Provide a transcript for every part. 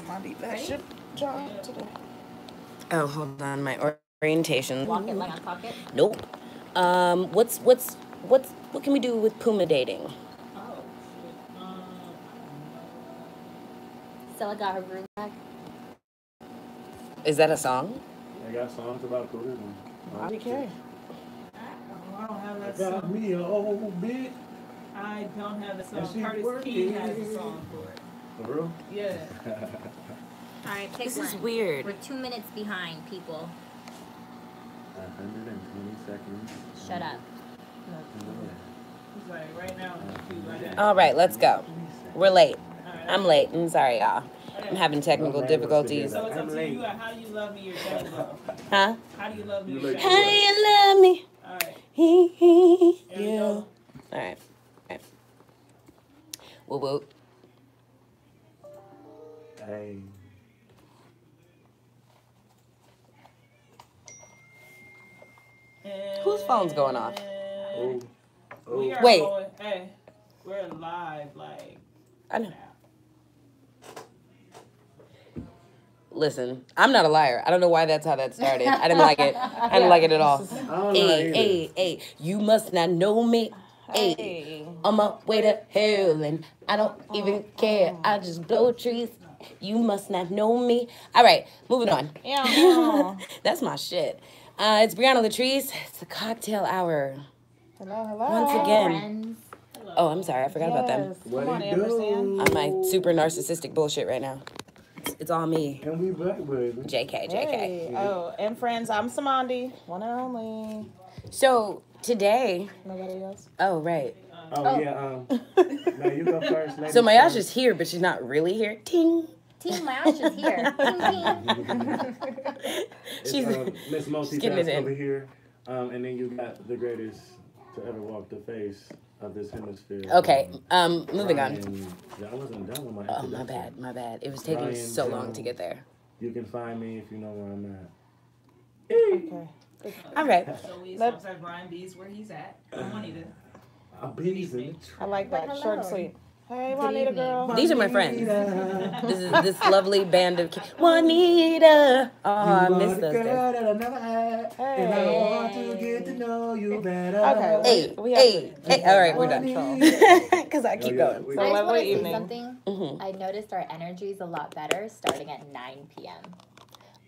Monday, that ship job today. Oh, hold on, my orientation. Walk it like I talk it? Nope. What can we do with Puma dating? Oh, Stella got her groove back. Is that a song? They got songs about Cougars. I don't care. I don't have that Got song. me a old bit. I don't have the And song. she Curtis working. Key has a song for it. For real? Yeah. All right, pick This one. is weird. We're 2 minutes behind, people. 120 seconds. Shut up. He's like, right now, right now. All right, let's go. We're late. All right, I'm late. I'm sorry, y'all. I'm having technical difficulties. So it's up to you. How do you love me or don't you love me? Huh? How do you love me or You don't How you do love me? you love me? All right. Here we Yeah. go. All right. Whoop whoop. Hey. Whose phone's going off? Oh. We are Wait. Going, hey, we're live, like. I know. Listen, I'm not a liar. I don't know why that's how that started. I didn't like it. I didn't like it at all. I don't know Hey, either. hey, hey, you must not know me. Hey, Hey. on my way to hell, and I don't even care. I just blow trees. You must not know me. All right, moving on. Yeah. That's my shit. It's Brianna Latrice. It's the cocktail hour. Hello, hello. Once again. Friends. Oh, I'm sorry. I forgot about them. Yes. What Come on, it do? Ampersand. On my super narcissistic bullshit right now. It's all me. And we back, baby. JK. Hey. Oh, and friends, I'm Samandi, one and only. So today, Nobody else. oh right. Oh, yeah. Now you go first. ladies So Mayash first. is here, but she's not really here. Ting. Team Lash is here. Team, team. It's, She's Miss getting it Multitask in. over here. And then you got the greatest to ever walk the face of this hemisphere. Okay. Moving on. Ryan- Yeah, I wasn't done with my Oh, my introduction. bad. My bad. It was taking Ryan so long Jones. to get there. You can find me if you know where I'm at. Okay. All right. So we Let's- sometimes Brian B's where he's at. Juanita. I'll be in I like that. Hello. Short and sweet. Hey, Good Juanita evening. girl. These are my friends. This is this lovely band of Juanita. Oh, I miss those days. that I never had, and I want to get to know you better. Okay. Hey, We have hey, hey. All right, we're done. Because I keep going. we- So I just want lovely to say evening. something. Mhm. I noticed our energy is a lot better starting at 9 p.m.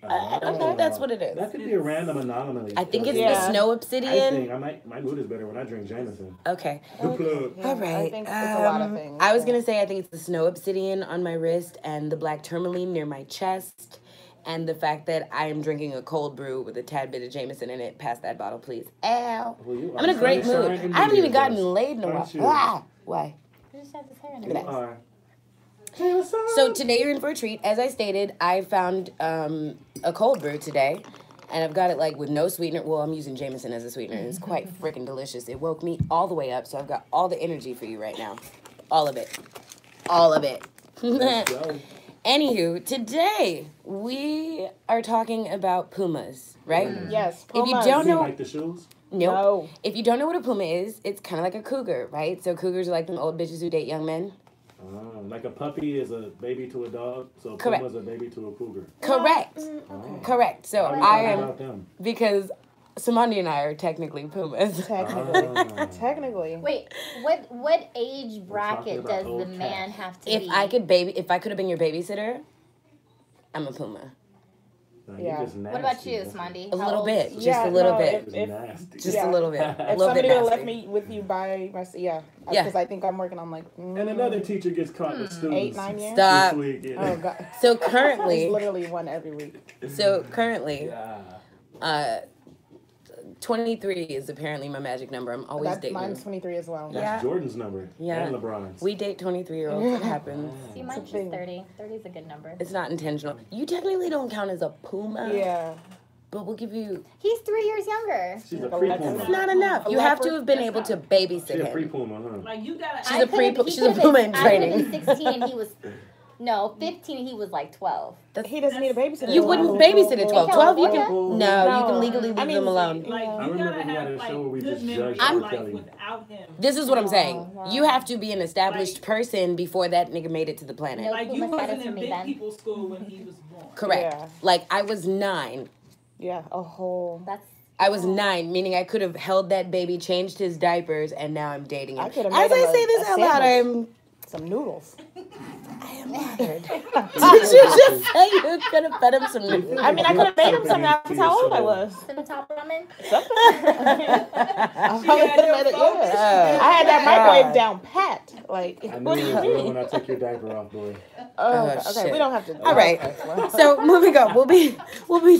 Okay, that's what it is. That could be a random anomaly. I think it's Yeah. the snow I obsidian. think my mood is better when I drink Jameson. Okay. Good plug. Yeah, All right. I think it's a lot of things. I was yeah. gonna say I think it's the snow obsidian on my wrist and the black tourmaline near my chest, and the fact that I am drinking a cold brew with a tad bit of Jameson in it. Pass that bottle, please. Ow. Well, you I'm in a are great mood. sunshine I haven't even indeed, gotten yes. laid in a while. Aren't you? Ah, why? You just have this hair in You it. are. So today you're in for a treat. As I stated, I found a cold brew today, and I've got it like with no sweetener. Well, I'm using Jameson as a sweetener, and it's quite freaking delicious. It woke me all the way up, so I've got all the energy for you right now. All of it. All of it. Let's go. Anywho, today we are talking about Pumas, right? Yes. If you Pumas. don't You know, like the shoes? nope. No. If you don't know what a Puma is, it's kind of like a cougar, right? So cougars are like them old bitches who date young men. Like a puppy is a baby to a dog, so Correct. Puma's a baby to a cougar. Correct. Oh. Correct. So Why are we I talking am, about them? because Samandi and I are technically Pumas. Technically. Ah. Technically. Wait, what age bracket about does the old man cats. have to If be? I could have been your babysitter, I'm a Puma. No, Yeah. you're just nasty. What about you, That's- Smandi? A How little old bit. is Just Yeah, a little no, bit. Just if- nasty. Just Yeah. a little bit. A If little somebody bit would have left nasty. me with you by myself, yeah. Yeah. Because I think I'm working on like And another teacher gets caught with students 8, 9 years. Stop. this week. Yeah. Oh god. So It's currently, literally one every week. Yeah. 23 is apparently my magic number. I'm always That's dating. mine's 23 as well. That's Yeah. Jordan's number. Yeah. And LeBron's. We date 23-year-olds. It happens. See, mine's a just thing. 30. 30 is a good number. It's not intentional. You technically don't count as a Puma. Yeah. But we'll give you. He's 3 years younger. She's a Like a pre-Puma. It's not enough. You have to have been able to babysit She's a him. pre-Puma, huh? Like you gotta. She's a pre- could've- he she's a could've Puma been- in I could've training. been 16 and he was No, 15, he was like 12. He doesn't need a babysitter. You wouldn't babysit at 12. 12, you can... No. No, you can legally leave them alone. Like, I you remember gotta we had have a show where we like good just memories judged of R. Kelly. life without him. This is what I'm saying. wow. You have to be an established person before that nigga made it to the planet. No. Like, you Puma said it wasn't to in me big then. people's school when he was born. Correct. Yeah. Like, I was 9. Yeah, a whole. That's I was 9, meaning I could have held that baby, changed his diapers, and now I'm dating him. I could have As made him I say this a out loud, sandwich. I'm... Some noodles. I am honored. Did you just say you could have fed him some noodles? I mean, I could have made him something. That's how old I was. in top ramen. I probably could have made it. Yeah. I had that microwave down pat. Like, I knew what do it you was real mean? when I took your diaper off, boy. Okay, shit. we don't have to. All right. Okay, well. So moving on, we'll be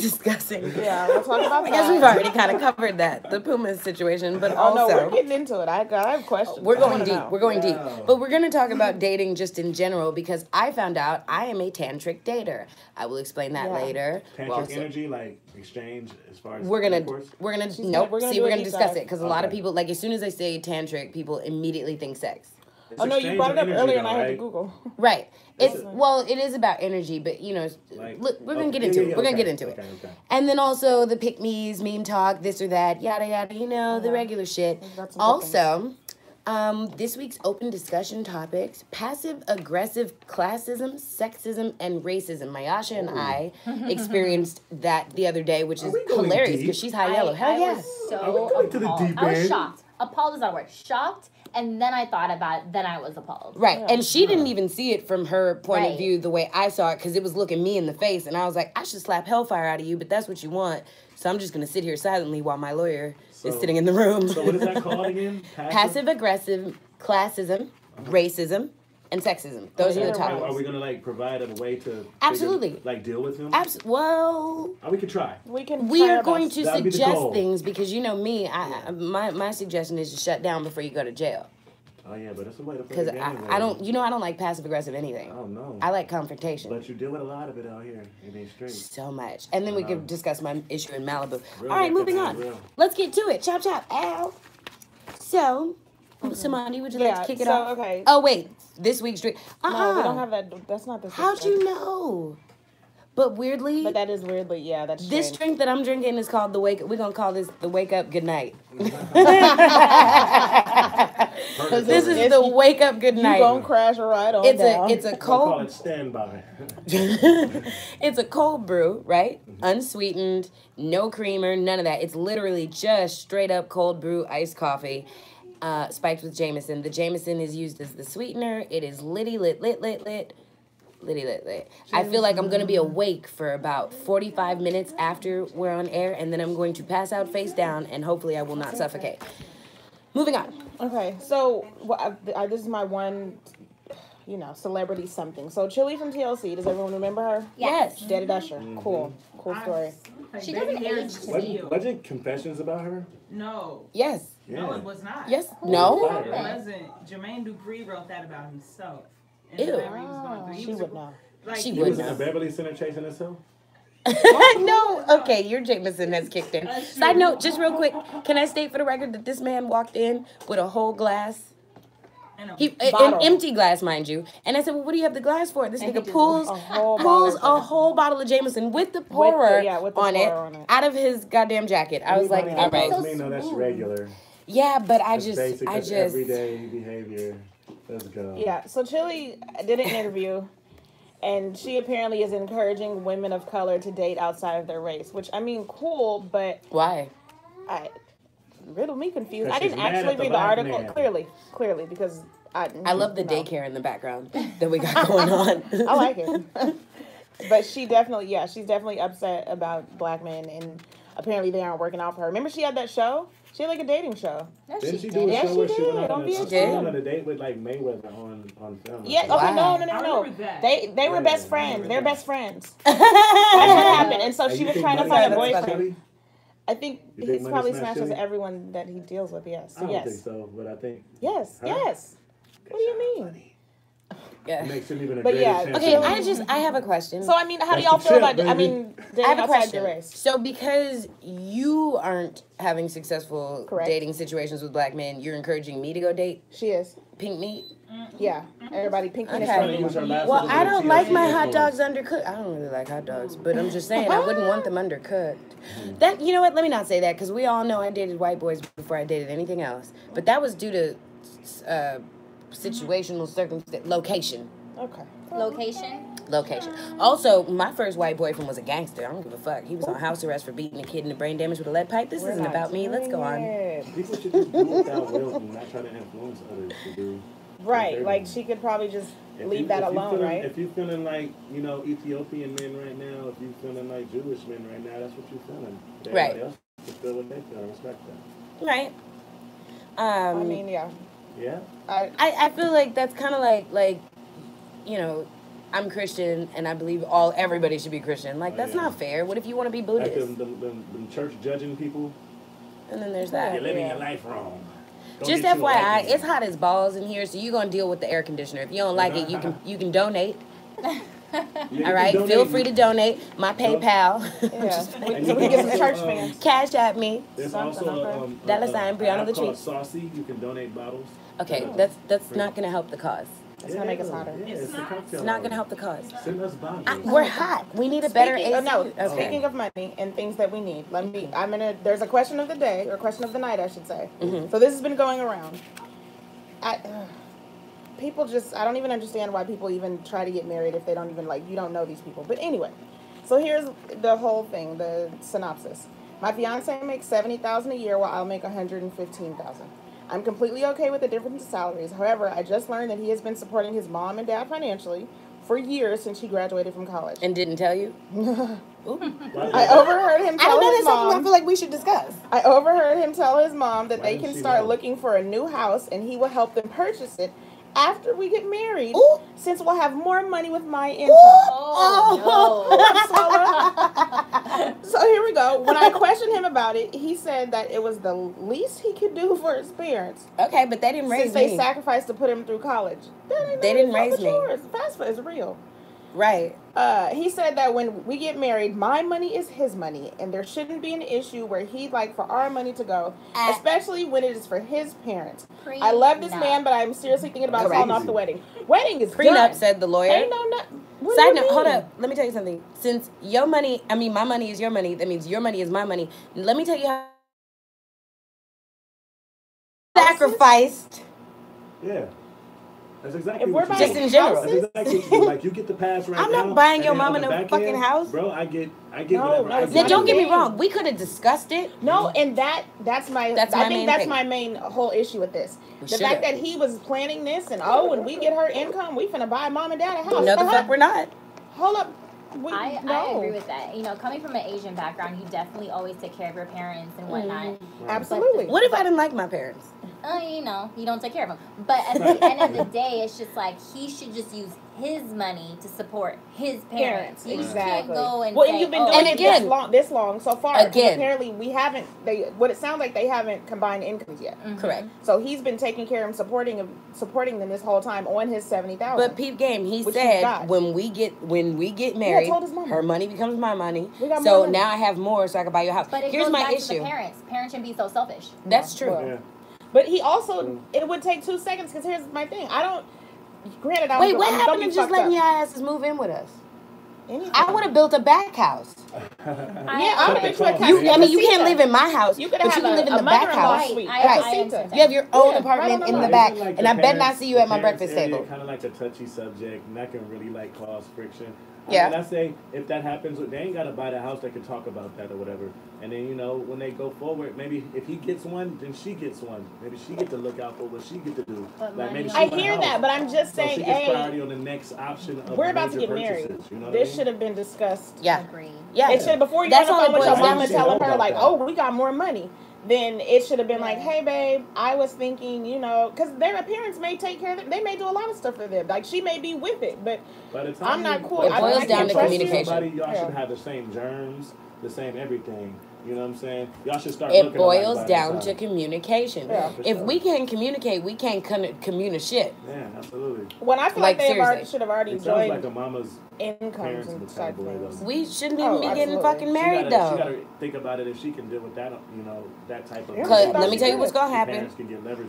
discussing. Yeah, we'll talk about I that. guess we've already kind of covered that, the Puma situation, but Oh no, also we're getting into it. I have questions. we're I going wanna deep. know. We're going deep. Yeah. But we're going to talk about dating just in general because I found out I am a tantric dater. I will explain that Yeah. later. Tantric We'll also- energy, like exchange as far as We're gonna intercourse? nope. we're gonna See, do we're a gonna deep discuss dive. it because a lot of Okay. people, like, as soon as I say tantric, people immediately think sex. It's Oh no, you exchange brought it of up energy, earlier, and though, I had to right? Google. Right. It's Is it? well, it is about energy, but you know, Like, look, we're gonna okay, get into yeah, it. yeah, We're gonna okay, get into it. Okay. And then also the pick me's, meme talk, this or that, yada yada. You know, the Yeah. regular shit. We've got some good Also, this week's open discussion topics: passive aggressive classism, sexism, and racism. Mayasha and I experienced that the other day, which is we going hilarious deep? because she's high yellow. Hell I yeah. was so Are we going to the appalled. deep I was end? shocked. Appalled is not a word. Shocked, and then I thought about it. Then I was appalled. Right, Yeah. and she didn't even see it from her point of Right. view the way I saw it because it was looking me in the face, and I was like, I should slap hellfire out of you, but that's what you want, so I'm just gonna sit here silently while my lawyer is So- sitting in the room. So what is that called again? Passive aggressive classism, racism, and sexism. Those are the Yeah, top right. Are ones. we gonna like provide a way to Absolutely. like deal with them? Well, We could try. We can. we try are our going best. to That would be the suggest goal. things because you know me. My suggestion is to shut down before you go to jail Oh yeah, but it's a way to play because the game. I don't. You know, I don't like passive aggressive anything. Oh no. I like confrontation. But you deal with a lot of it out here in these streets. So much. And then we could discuss my issue in Malibu. Real All right, nigga, moving man, on. real. Let's get to it. Chop, chop. Ow. So, Samani, would you like to kick it off? Okay. Oh, wait. This week's drink. No, we don't have that. That's not this. How'd drink. you know? But weirdly, But that is weirdly, yeah. That's this strange. drink that I'm drinking is called the Wake. We're going to call this the Wake Up Good Night. This is the Wake Up Good You Night. gonna crash right on It's down. a I'll call cold it standby. it's a cold brew, right? Unsweetened, no creamer, none of that. It's literally just straight up cold brew iced coffee, spiked with Jameson. The Jameson is used as the sweetener. It is litty lit. Litty lit. I feel like I'm gonna be awake for about 45 minutes after we're on air, and then I'm going to pass out face down, and hopefully I will not suffocate. Moving on. Okay, so this is my one, celebrity something. So Chili from TLC. Does everyone remember her? Yes. Daddy Usher. Cool story. She doesn't age to me. Wasn't confessions about her? No. Yes. No, Yeah. it was not. Yes. No. It wasn't. Jermaine Dupri wrote that about himself. And Ew. whatever he was going through. He She was would know. Like, She he would was- know. Was the Beverly Center chasing herself? No. Okay, your Jameson has kicked in. Side note, just real quick, can I state for the record that this man walked in with a whole glass? and a- An Bottle. empty glass, mind you. And I said, well, what do you have the glass for? This And nigga he just pulls a whole pulls bottle. a whole bottle of Jameson with the pourer, with the on, pourer it, on it. out of his goddamn jacket. I was like, Anybody all that right. knows me know that's regular. Yeah, but I That's just, basic, I that's just, everyday behavior. Let's go. Yeah, so Chili did an interview, and she apparently is encouraging women of color to date outside of their race, which, I mean, cool, but why? I riddle me confused. 'Cause I didn't she's mad actually at the read the black article. man. Clearly, because I love the no. daycare in the background that we got going on. I like it. But she's definitely upset about black men, and apparently they aren't working out for her. Remember she had that show? She had like a dating show. No, Didn't she she do a Yeah, show she where she did, went on on VH1. did. a date with like Mayweather on film? Yeah, Wow. okay, no. I remember that. They were Yeah, best I friends. remember They're that. best friends. That's what happened. And so Hey, she you was think trying to Money find a Smashed boyfriend. Chili? I think You think he's Money probably Smashed smashes Chili? everyone that he deals with, yes. I don't Yes. think so, but I think. Yes, Huh? yes. What do you mean? Yeah. It makes him even a But greater yeah, chance Okay, of- I have a question. So I mean, how do That's y'all the feel tip, about? I baby. mean, I dating have a outside question. your race. So because you aren't having successful Correct. dating situations with black men, you're encouraging me to go date She is. pink meat? Yeah. Everybody, pink penis Okay. for Use her everyone. last Well, little I bit of don't TLC like my hot influence. dogs undercooked. I don't really like hot dogs, but I'm just saying I wouldn't want them undercooked. That, you know what? Let me not say that because we all know I dated white boys before I dated anything else. But that was due to situational circumstance, location. Okay. Location. Also, my first white boyfriend was a gangster. I don't give a fuck. He was on house arrest for beating a kid in the brain damage with a lead pipe. This isn't about me. Let's go on. People should just do without will and not try to influence others to do. Right. Like she could probably just leave that alone, right? If you're feeling like, you know, Ethiopian men right now, if you're feeling like Jewish men right now, that's what you're feeling. Everybody else should feel what they feel. I respect that. Right. I mean, yeah. Yeah? I feel like that's kind of like, you know, I'm Christian and I believe everybody should be Christian. Like, that's not fair. What if you want to be Buddhist? Like them church judging people. And then there's that. You're living your life wrong. Don't Just get you a FYI, white man. it's hot as balls in here, so you're gonna deal with the air conditioner. If you don't like it, you can donate. All right, feel free to donate. My PayPal. Yeah. And So you we can get some also, church fans. Cash at me. There's Something, also $sign Brianna the called Tree. Saucy. You can donate bottles. Okay, that's not gonna help the cause. It's gonna make us hotter. Yeah, it's a cocktail. It's not gonna help the cause. Send us bottles. We're hot. We need a better AC. Speaking of money and things that we need, there's a question of the day, or question of the night, I should say. So this has been going around. People just, I don't even understand why people even try to get married if they don't even, you don't know these people. But anyway, so here's the whole thing, the synopsis. My fiance makes $70,000 a year while I'll make $115,000. I'm completely okay with the difference in salaries. However, I just learned that he has been supporting his mom and dad financially for years since she graduated from college. And didn't tell you? I overheard him tell his mom. I feel like we should discuss. I overheard him tell his mom that they didn't can she start know? looking for a new house and he will help them purchase it after we get married, since we'll have more money with my income. So here we go. When I questioned him about it, he said that it was the least he could do for his parents. Okay, but they didn't raise Since me. they sacrificed to put him through college. They didn't raise me. FAFSA is real. Right. He said that when we get married, my money is his money, and there shouldn't be an issue where he'd like for our money to go, especially when it is for his parents. I love this man, but I'm seriously thinking about calling off the wedding. Wedding is Prenup, done. said the lawyer. Ain't no Side note, hold up. Let me tell you something. Since your money, my money is your money, that means your money is my money. Let me tell you how sacrificed. Yeah. That's exactly If what we're you Just do. in general. That's exactly what you do. Like, you get the pass right I'm now. not buying and your then mama on the no back fucking end, house. Bro, I get No, whatever. no, I it's Now, not don't get me thing. wrong. We could have discussed it. No, and that's my my I think main that's thing. my main whole issue with this. We The should've. fact that he was planning this and when we get her income, we finna buy mom and dad a house. No, the fuck we're not. Hold up. I agree with that. You know, coming from an Asian background, you definitely always take care of your parents and whatnot. Absolutely. What if I didn't like my parents? You know, you don't take care of them. But at the end of the day, it's just like he should just use his money to support his parents. You just can't go and say, you've been oh, doing and it again- this long so far. Again. Apparently we haven't. What it sounds like they haven't combined incomes yet. Correct. So he's been taking care of supporting them this whole time on his $70,000. But peep game, he Which he's said got. when we get married, told his mama. her money becomes my money. We got more So money. now I have more, so I can buy your house. But it Here's goes my back to issue. the parents. Parents shouldn't be so selfish. That's true. Well, Yeah. But he also, it would take 2 seconds because here's my thing. Granted, Wait, what I'm happened gonna to be just fucked letting up. your asses move in with us? Anything. I would have built a back house. Yeah, I would have Cut the You cost. can't live in my house, You but could you have can live in a the back mother-in-law house. suite. I Right. understand. You have your own Yeah, apartment right in on the the back, Isn't, like, and the I bet not parents- see you at my the parents breakfast area table. Kind of like a touchy subject, and that can really like cause friction. Yeah. And I say if that happens, they ain't gotta buy the house. They can talk about that or whatever. And then when they go forward, maybe if he gets one, then she gets one. Maybe she get to look out for what she get to do. But Like maybe money she I want a hear house. that, but I'm just So saying, she gets priority on the next option of we're about to major get married. purchases, You know what This I mean? should have been discussed. Yeah. Agreed. Yeah. It should before you That's got on the all phone with it your boils mom down and to. telling her About like, that. "Oh, we got more money." Then it should have been like, "Hey, babe, I was thinking, because their parents may take care of them. They may do a lot of stuff for them. Like she may be with it, but By the time I'm not you- cool. It boils I down can't to trust you. communication. Somebody, y'all Yeah. should have the same germs, the same everything. You know what I'm saying? Y'all should start. It boils down to communication. Yeah, if we can't communicate, we can't communicate. Yeah, absolutely. When I feel like they should have already joined like a mama's incomes and type things. We shouldn't even be getting fucking married though. She gotta think about it if she can deal with that, that type of. Cause let me tell you what's gonna happen.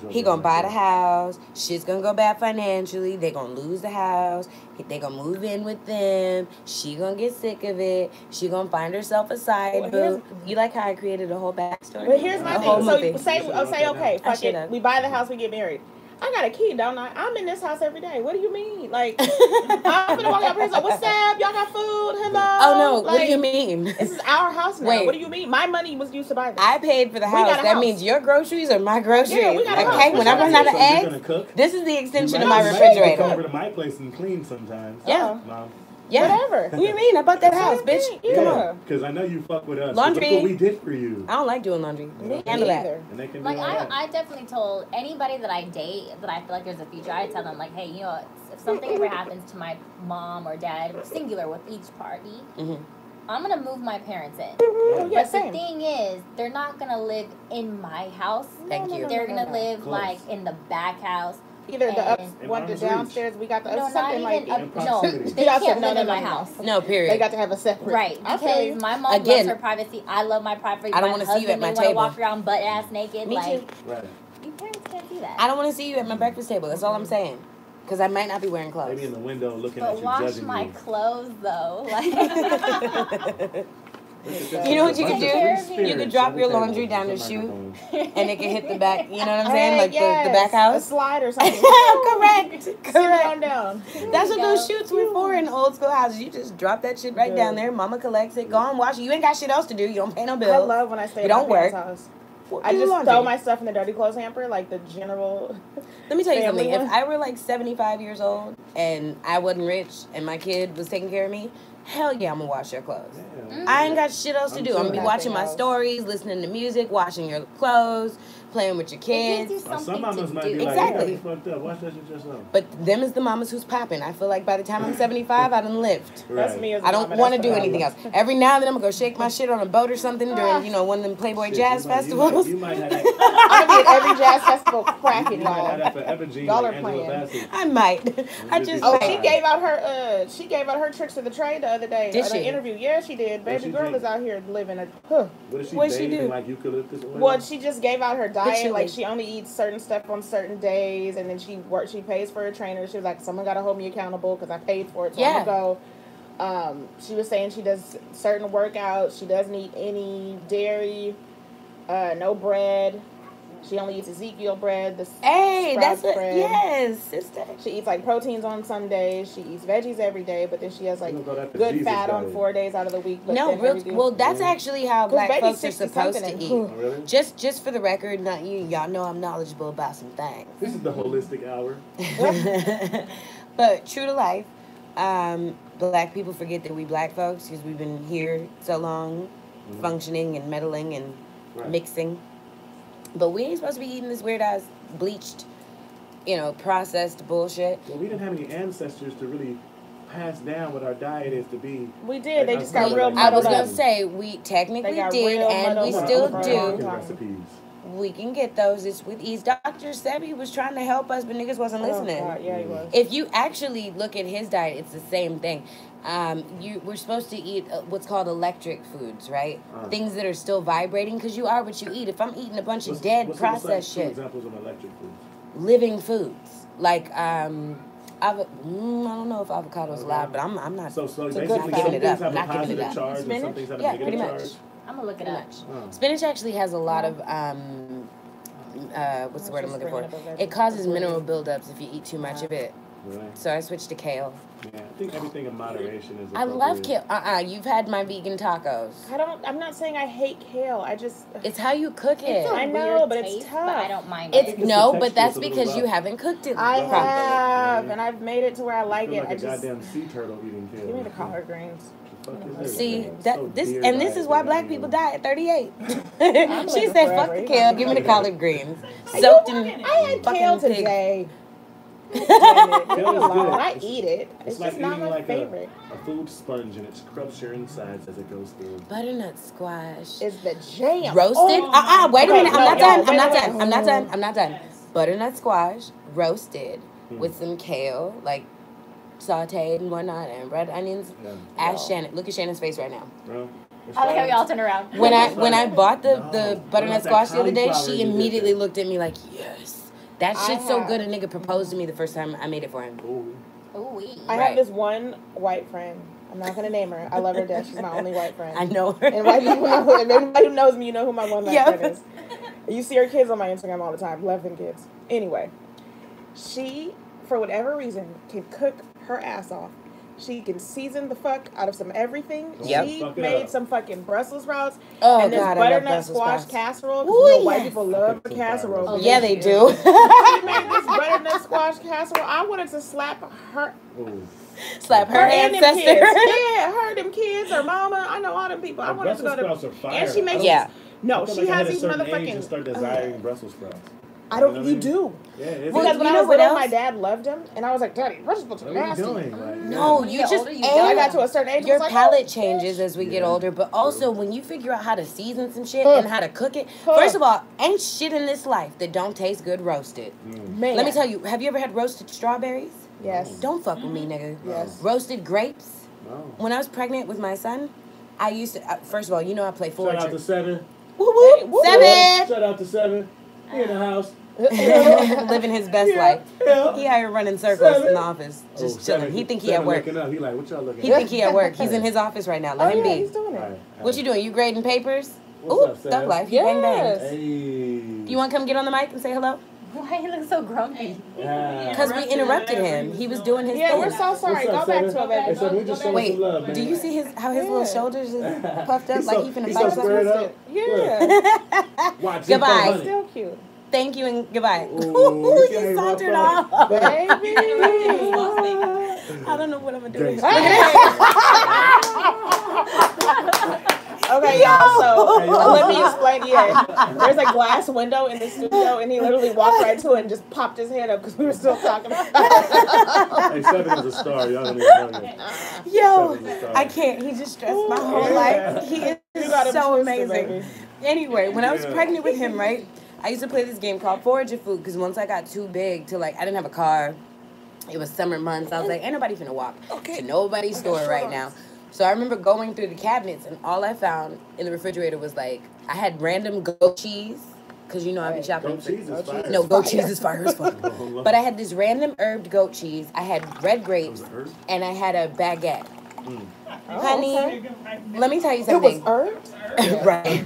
He gonna buy the house. Shit's gonna go bad financially. They gonna lose the house. They gonna move in with them. She gonna get sick of it. She gonna find herself a side boo. You like how I created a whole backstory? But here's my thing. So say okay, fuck it. We buy the house, we get married. I got a key, don't I? I'm in this house every day. What do you mean? Like, I'm gonna walk up here and say, "What's up? Y'all got food? Hello?" Oh no, like, what do you mean? This is our house now. Wait, what do you mean? My money was used to buy this. I paid for the house. That means your grogroceries or my groceries. Yeah, we got a house. Okay, when I run out of eggs, this is the extension of my refrigerator. Come over to my place and clean sometimes. Yeah. Mom. Yeah. Whatever. What do you mean? I bought that house, bitch. Yeah. Come on. Because I know you fuck with us. Laundry. Look what we did for you. I don't like doing laundry. Me Handle that. And they can like I definitely told anybody that I date that I feel like there's a future. I tell them like, hey, you know, if something ever happens to my mom or dad, singular with each party, I'm gonna move my parents in. Yeah, but the thing is, they're not gonna live in my house. Thank you. They're gonna live like in the back house. Either the downstairs, we got the something like no, they can't live in my house. No, period. They got to have a separate. Right, because my mom loves her privacy. I love my privacy. I don't want to see you at my table. Walk around butt ass naked. Me too. Right. Your parents can't do that. I don't want to see you at my breakfast table. That's all I'm saying. Because I might not be wearing clothes. Maybe in the window looking but at you, wash judging my you. clothes though. Like. You know what you can do? You can drop your laundry down the chute, and it can hit the back. You know what I'm saying? Like the back house. A slide or something. Correct. Down. That's what those chutes were for in old school houses. You just drop that shit right down there. Mama collects it. Go and wash it. You ain't got shit else to do. You don't pay no bills. I love when I stay at my parents' house. I just throw my stuff in the dirty clothes hamper, like the general. Let me tell you something. If I were like 75 years old and I wasn't rich and my kid was taking care of me, hell yeah, I'm gonna wash your clothes. Yeah. I ain't got shit else to do. I'm gonna be watching my stories, listening to music, washing your clothes, playing with your kids. Some mamas might be like, exactly. You fucked up. Watch that shit yourself. But them is the mamas who's popping. I feel like by the time I'm 75, I done lived. Right. That's me as a I don't want to do anything else. Every now and then I'm gonna go shake my shit on a boat or something during, one of them Playboy jazz festivals. You might have that. I'm gonna be at every jazz festival cracking, y'all are playing. I might. I just. Oh, she gave out her tricks of the trade the other day. Did she? Interview. Yeah, she did. Baby girl is out here living a. What did she do? Like eucalyptus oil? Well, she just gave out her diet. Like she only eats certain stuff on certain days, and then she pays for a trainer. She was like, someone got to hold me accountable because I paid for it. So I'm gonna go. She was saying she does certain workouts. She doesn't eat any dairy, no bread. She only eats Ezekiel bread. That's bread. Yes, sister. She eats like proteins on some days. She eats veggies every day, but then she has like good fat on 4 days out of the week. But well, that's actually how black folks are supposed to eat. Oh, really? Just for the record, not you. Y'all know I'm knowledgeable about some things. This is the holistic hour. But true to life, black people forget that we black folks because we've been here so long, functioning and meddling and mixing. But we ain't supposed to be eating this weird ass bleached, processed bullshit. Well, we didn't have any ancestors to really pass down what our diet is to be. We did. They just got real. I was gonna say we technically did, and we still do. Recipes. We can get those. It's with ease. Dr. Sebi was trying to help us, but niggas wasn't listening. God. Yeah, he was. If you actually look at his diet, it's the same thing. We're supposed to eat what's called electric foods, right? Things that are still vibrating, because you are what you eat. If I'm eating a bunch of dead processed shit. Examples of electric foods? Living foods, like I don't know if avocado's allowed, but I'm not. So basically, some things have a not giving it positive up. charge, and some things have a negative charge. I'm gonna look it up. Spinach actually has a lot of what's the word I'm looking for? It causes mineral buildups if you eat too much of it. Right. So I switched to kale. Yeah, I think everything in moderation is. I love kale. You've had my vegan tacos. I'm not saying I hate kale. It's how you cook it. I know, but it's tough. But I don't mind it. But that's because you haven't cooked it properly. I have, and I've made it to where I like it. Like a goddamn sea turtle eating kale. Give me the collard greens. See this is why black people die at 38. She said, "Fuck the kale, give me the collard greens." Soaked in. I had kale today. Leave it Kale is alone. good. I eat it. It's like just not eating my like favorite. a food sponge, and it scrubs your insides as it goes through. Butternut squash. It's the jam. Roasted? Oh, Wait a okay, minute. no, I'm not y'all, done. I'm wait, not wait, done. wait. I'm not done. I'm not done. Yes. Butternut squash, roasted with some kale, like sauteed and whatnot, and red onions. Yeah. Ask Shannon. Look at Shannon's face right now. Bro, I like how we all turn around. When I bought the No, butternut that squash the other day, cauliflower she you did immediately there. looked at me like, yes. That I shit's so have- good. A nigga proposed to me the first time I made it for him. Ooh. Ooh-wee. I Right. have this one white friend. I'm not gonna name her. I love her to death. She's my only white friend. I know her. And white people know. If anybody who knows me, you know who my one white Yeah. friend is. You see her kids on my Instagram all the time. Love them kids. Anyway, she, for whatever reason, can cook her ass off. She can season the fuck out of some everything. Yep. She Fuck it made up. some fucking Brussels sprouts Oh, and this God, I love butternut Brussels squash sprouts. casserole. 'Cause Ooh, you know, white yes. people love Okay, the so casserole. far. Yeah, they do. She made this butternut squash casserole. I wanted to slap her. Ooh. Slap her And them ancestor. kids. Yeah, her, them kids, her mama. I know all them people. I The wanted to go Brussels to. sprouts are fire. And she makes. Yeah. No, I feel she like I has had a these certain age motherfucking. to start desiring Brussels sprouts. I don't. You know what You I mean? do. Yeah, it's Well, Because when you I know was what little, else? my dad loved them, and I was like, "Daddy, Brussels sprouts are what are you nasty." doing? Like, No, When you you get just older, you and don't. I got to a certain age. your I was like, palate "Oh, changes as we get Yeah. older, but also when you figure out how to season some shit Huh. and how to cook it. Huh. First of all, ain't shit in this life that don't taste good roasted. man." Let me tell you, have you ever had roasted strawberries? Yes. Don't fuck with me, nigga. Yes. Roasted grapes. No. When I was pregnant with my son, I used to. First of all, you know I play Shout out to forward. Seven. Woo Hey, woo, woo. seven. Shout out to Seven. He in the house. Living his best life. Yeah. He out here running circles in Seven. the office, just Oh, chilling. Seven- He think he Seven at work. looking up. He like, what y'all looking He at? think he at work. He's in his office right now. Oh Let him yeah, be. he's doing All it. right. What you doing? You grading papers? What's Ooh, up, Sam? thug life. You bang bang. Yes. Hey. You want to come get on the mic and say hello? Why you look so grumpy? Yeah. Because we interrupted him. He was doing his Yeah, thing. we're so sorry. What's up, Go back Seven? to it, Hey, baby. Seven, we just showing Wait, some love, man. do you see how his little Yeah. shoulders is puffed up He's like so- he finna he's fight so something? squared up. Yeah. Watch, Goodbye. he's 400. Still cute. Thank you and goodbye. Ooh, Ooh, you you can't sauntered rough off. Baby. I don't know what I'm gonna do. Gangsta. Okay, y'all. So Hey, y'all. let me explain. Yeah, there's a glass window in the studio, and he literally walked right to it and just popped his head up because we were still talking about it. Hey, Seven is a star. Y'all don't even know yet. Yo, Seven's a star. I can't. He just stressed my whole Yeah. life. He You is got him so twisted, amazing. baby. Anyway, when I was Yeah. pregnant with him, right, I used to play this game called Forage Your Food because once I got too big to I didn't have a car. It was summer months. I was like, ain't nobody finna walk to nobody's store right now. So I remember going through the cabinets and all I found in the refrigerator was I had random goat cheese because you know I be shopping. Goat cheese is fire. No, goat cheese is fire as fuck. But I had this random herbed goat cheese. I had red grapes Was it herb? and I had a baguette. Oh, Honey, okay. let me tell you It was something. herbed. Right.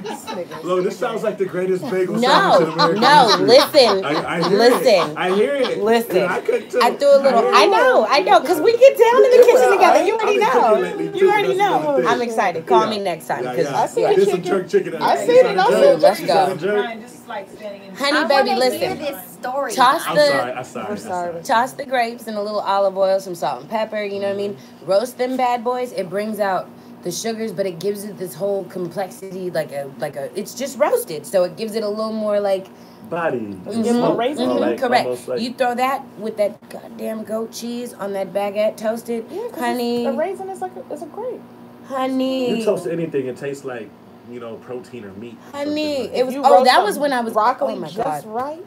Look, this sounds like the greatest bagel No, sandwich in American no, history. listen. I hear Listen. it. I hear it. Listen. And I could too. I threw a little. I know, because we get down in the kitchen together. You already know. You already know. I'm excited. Call me next time. Yeah, 'Cause- yeah. I see Yeah, the there's some chicken. jerk chicken. I see it, I see it. Let's go. Mine just like standing in. Honey, I baby, wanna hear listen. this story. Toss I'm the sorry. I'm sorry. I'm sorry. toss the grapes in a little olive oil, some salt and pepper. You know what I mean? Roast them bad boys. It brings out the sugars, but it gives it this whole complexity, like a. It's just roasted, so it gives it a little more Body. Give them a raisin. Oh, like, correct. almost like- You throw that with that goddamn goat cheese on that baguette toasted, Yeah, 'cause honey, the raisin is it's a grape. honey. You toast anything, it tastes like, protein or meat. or something Honey, like it was. You Oh, roast that some was when I was. broccoli Oh my just god. right,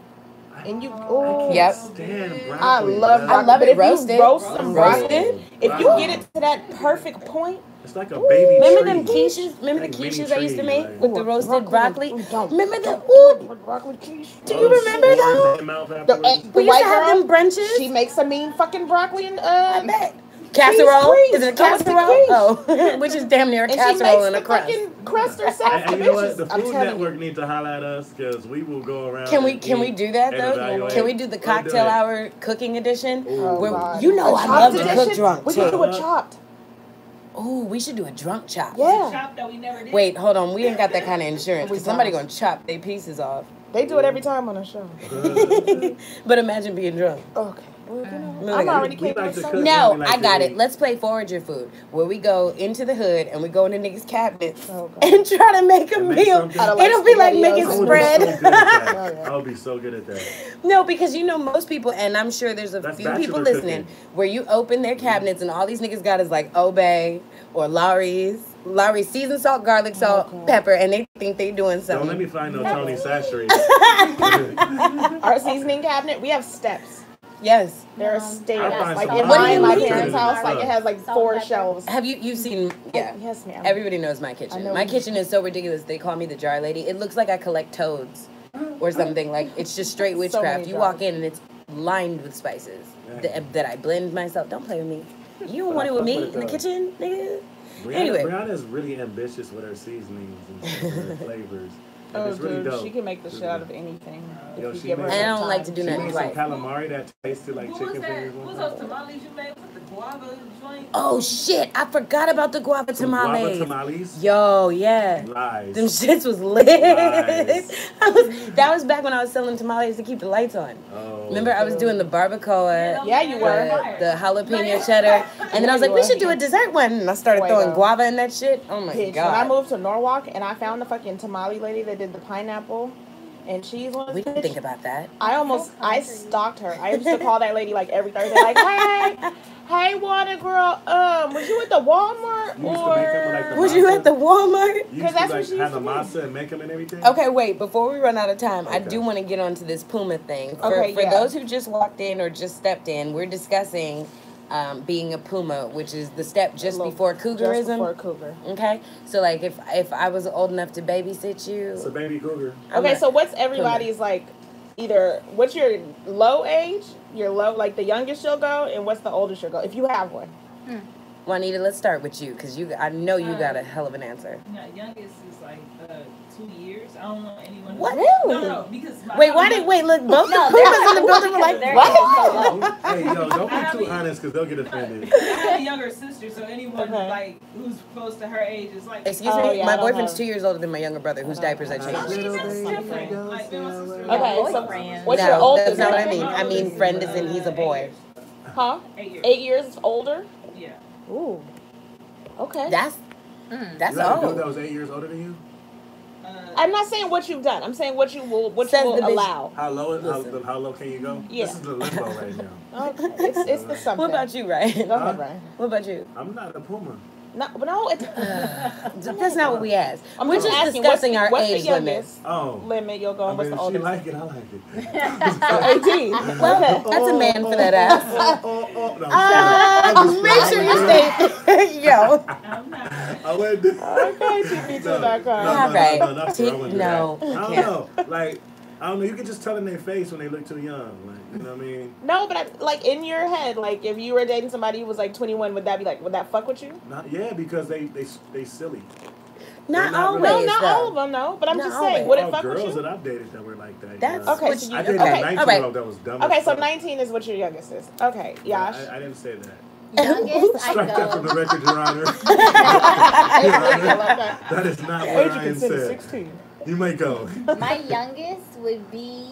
and you. I Oh, can't Yep. stand I broccoli, love man. broccoli. I love but it if roasted. You roast some Roasted? broccoli. If you get it to that perfect point, It's like a baby Remember tree. them quiches? Remember the Like mini quiches I used to tree, make like- with the roasted broccoli? Don't. Remember the Don't. Broccoli cheese. Do you remember those? The We used white to have girl, them brunches. she makes a mean fucking broccoli and I bet. Casserole? quiche. Is it a That was the casserole? quiche. Oh, which is damn near a and she casserole makes and a the crust. fucking crust herself. And you know what? The I'm Food telling Network you. needs to highlight at us because we will go around. Can we and do that and though? evaluate. Can we do the We'll cocktail do it. hour cooking edition? Oh, Where God. you know A I chopped love to cook edition? drunk We can too. do a chopped. Ooh, we should do a drunk chop. Yeah. Shop that we never did. Wait, hold on. We ain't got that kind of insurance. We Cause somebody don't. gonna chop their pieces off. They do it every time on a show. But imagine being drunk. Okay. Well, you know, Moving I'm on. already We like capable to of cook. something. No, We like I to got it. eat. Let's play Forage Your Food, where we go into the hood and we go into niggas' cabinets Oh, God. and try to make a And make meal. something. Out of, like, It'll be like SpaghettiOs making and I would spread. be so good at that. Oh, yeah. I would be so good at that. No, because you know most people, and I'm sure there's a That's few people bachelor listening, cooking. where you open their cabinets and all these niggas got is like Obey or Lowry's seasoned salt, garlic salt, God. pepper, and they think they doing Don't let me something. find no Tony Sashery. Our seasoning cabinet, we have steps. Yes. There are No. stairs. I find Like some in What do you my mean? parents' house, like Salt. it has like Salt, 4 pepper. shelves. Have you seen? Yeah. Yes, ma'am. Everybody knows my I kitchen. know My you. kitchen is so ridiculous. They call me the jar lady. It looks like I collect toads or something. Like it's just straight So witchcraft. many You walk jars. in and it's lined with spices that I blend myself. Don't play with me. You don't But want I it with fuck me with it, in the though. kitchen, nigga. Brianna, Anyway. Brianna's really ambitious with her seasonings and stuff, and her flavors. And Oh, it's really dude, dope. she can make the shit out of anything. Yo, If you she give her makes- And I enough don't like to time. do She nothing made some right. calamari that tasted like What was chicken that? fingers. What one was those time. tamales you made with the guava joint? Oh shit! I forgot about the guava Some guava tamales. tamales. Yo, yeah. Lies. Them shits was lit. Lies. That was back when I was selling tamales to keep the lights on. Oh. Remember, I was doing the barbacoa, Yeah, you were. the jalapeno cheddar, and then I was like, we should do a dessert one. And I started throwing Fuego. guava in that shit. Oh my Bitch, god. when I moved to Norwalk and I found the fucking tamale lady that did the pineapple and cheese ones, We didn't bitch, think about that. I stalked her. I used to call that lady like every Thursday, like, hey, water girl, was you at the Walmart You used to make them with, like, or? the Was you at the Walmart? You 'Cause used that's to what like she have used the to do. masa and make them and everything. Okay, wait. Before we run out of time, I Okay. do want to get onto this Puma thing. For Okay, yeah. those who just walked in or just stepped in, we're discussing being a Puma, which is the step just before cougarism. Just before cougar. Okay, so like if I was old enough to babysit you, It's a baby cougar. I'm Okay, not- so what's everybody's like? Either what's your low age, your low like the youngest you'll go, and what's the oldest you'll go if you have one. Juanita, let's start with you because I know you got a hell of an answer. Yeah, youngest is like 2 years. I don't know anyone. What? No, because my Wait, look, both No, the Pumas in the building were like, they're what? so low. Hey, yo, don't be too honest because they'll get offended. I have a younger sister, so anyone Okay. like who's close to her age is like. Excuse Oh, me, yeah, I my don't boyfriend's have- 2 years older than my younger brother, whose diapers I No, changed. she's different. Like, me and my sister. Okay, so Boyfriend. what's No, your oldest? that's not what I one? mean. I mean friend is in he's a boy. Huh? 8 years. 8 years older. Yeah. Ooh. Okay. That's You that's had a dude old. that was 8 years older than you? I'm not saying what you've done. I'm saying what you will Says you the will bitch. allow. How low? Listen. How low can you go? Yeah. This is the limbo right now. Okay. It's the something. What about you, Ryan? Go ahead, Brian. What about you? I'm not a Puma. No, it's. That's not what we asked. I'm We're just just asking, discussing our what's age the limit. youngest Oh. limit you'll go, I and what's mean, the if she oldest? like it, I like it. So 18. Well, that's a man for that ass. No, I'm just Make sure you stay. Yo. I'm not. I went. Okay, TP2.com. All right. No, not for, I wouldn't do No, that. I don't can't. know. Like, I don't know. You can just tell in their face when they look too young. Like, you know what I mean? No, but like in your head, like if you were dating somebody who was like 21, would that fuck with you? Not yeah, because they silly. Not not always. really- No, not though. all of them, no. But I'm Not just saying, always. would it All fuck with girls you? that I've dated that were like that. That's yeah. Okay, what so you you- I dated okay, a all 19-year-old right. that was dumb. Okay, as so fuck. 19 is what your youngest is. Okay, Yash. I didn't say that. Youngest, I Strike that from the go. record, Your Honor. That is not what Ryan said. 16. You may go. My youngest would be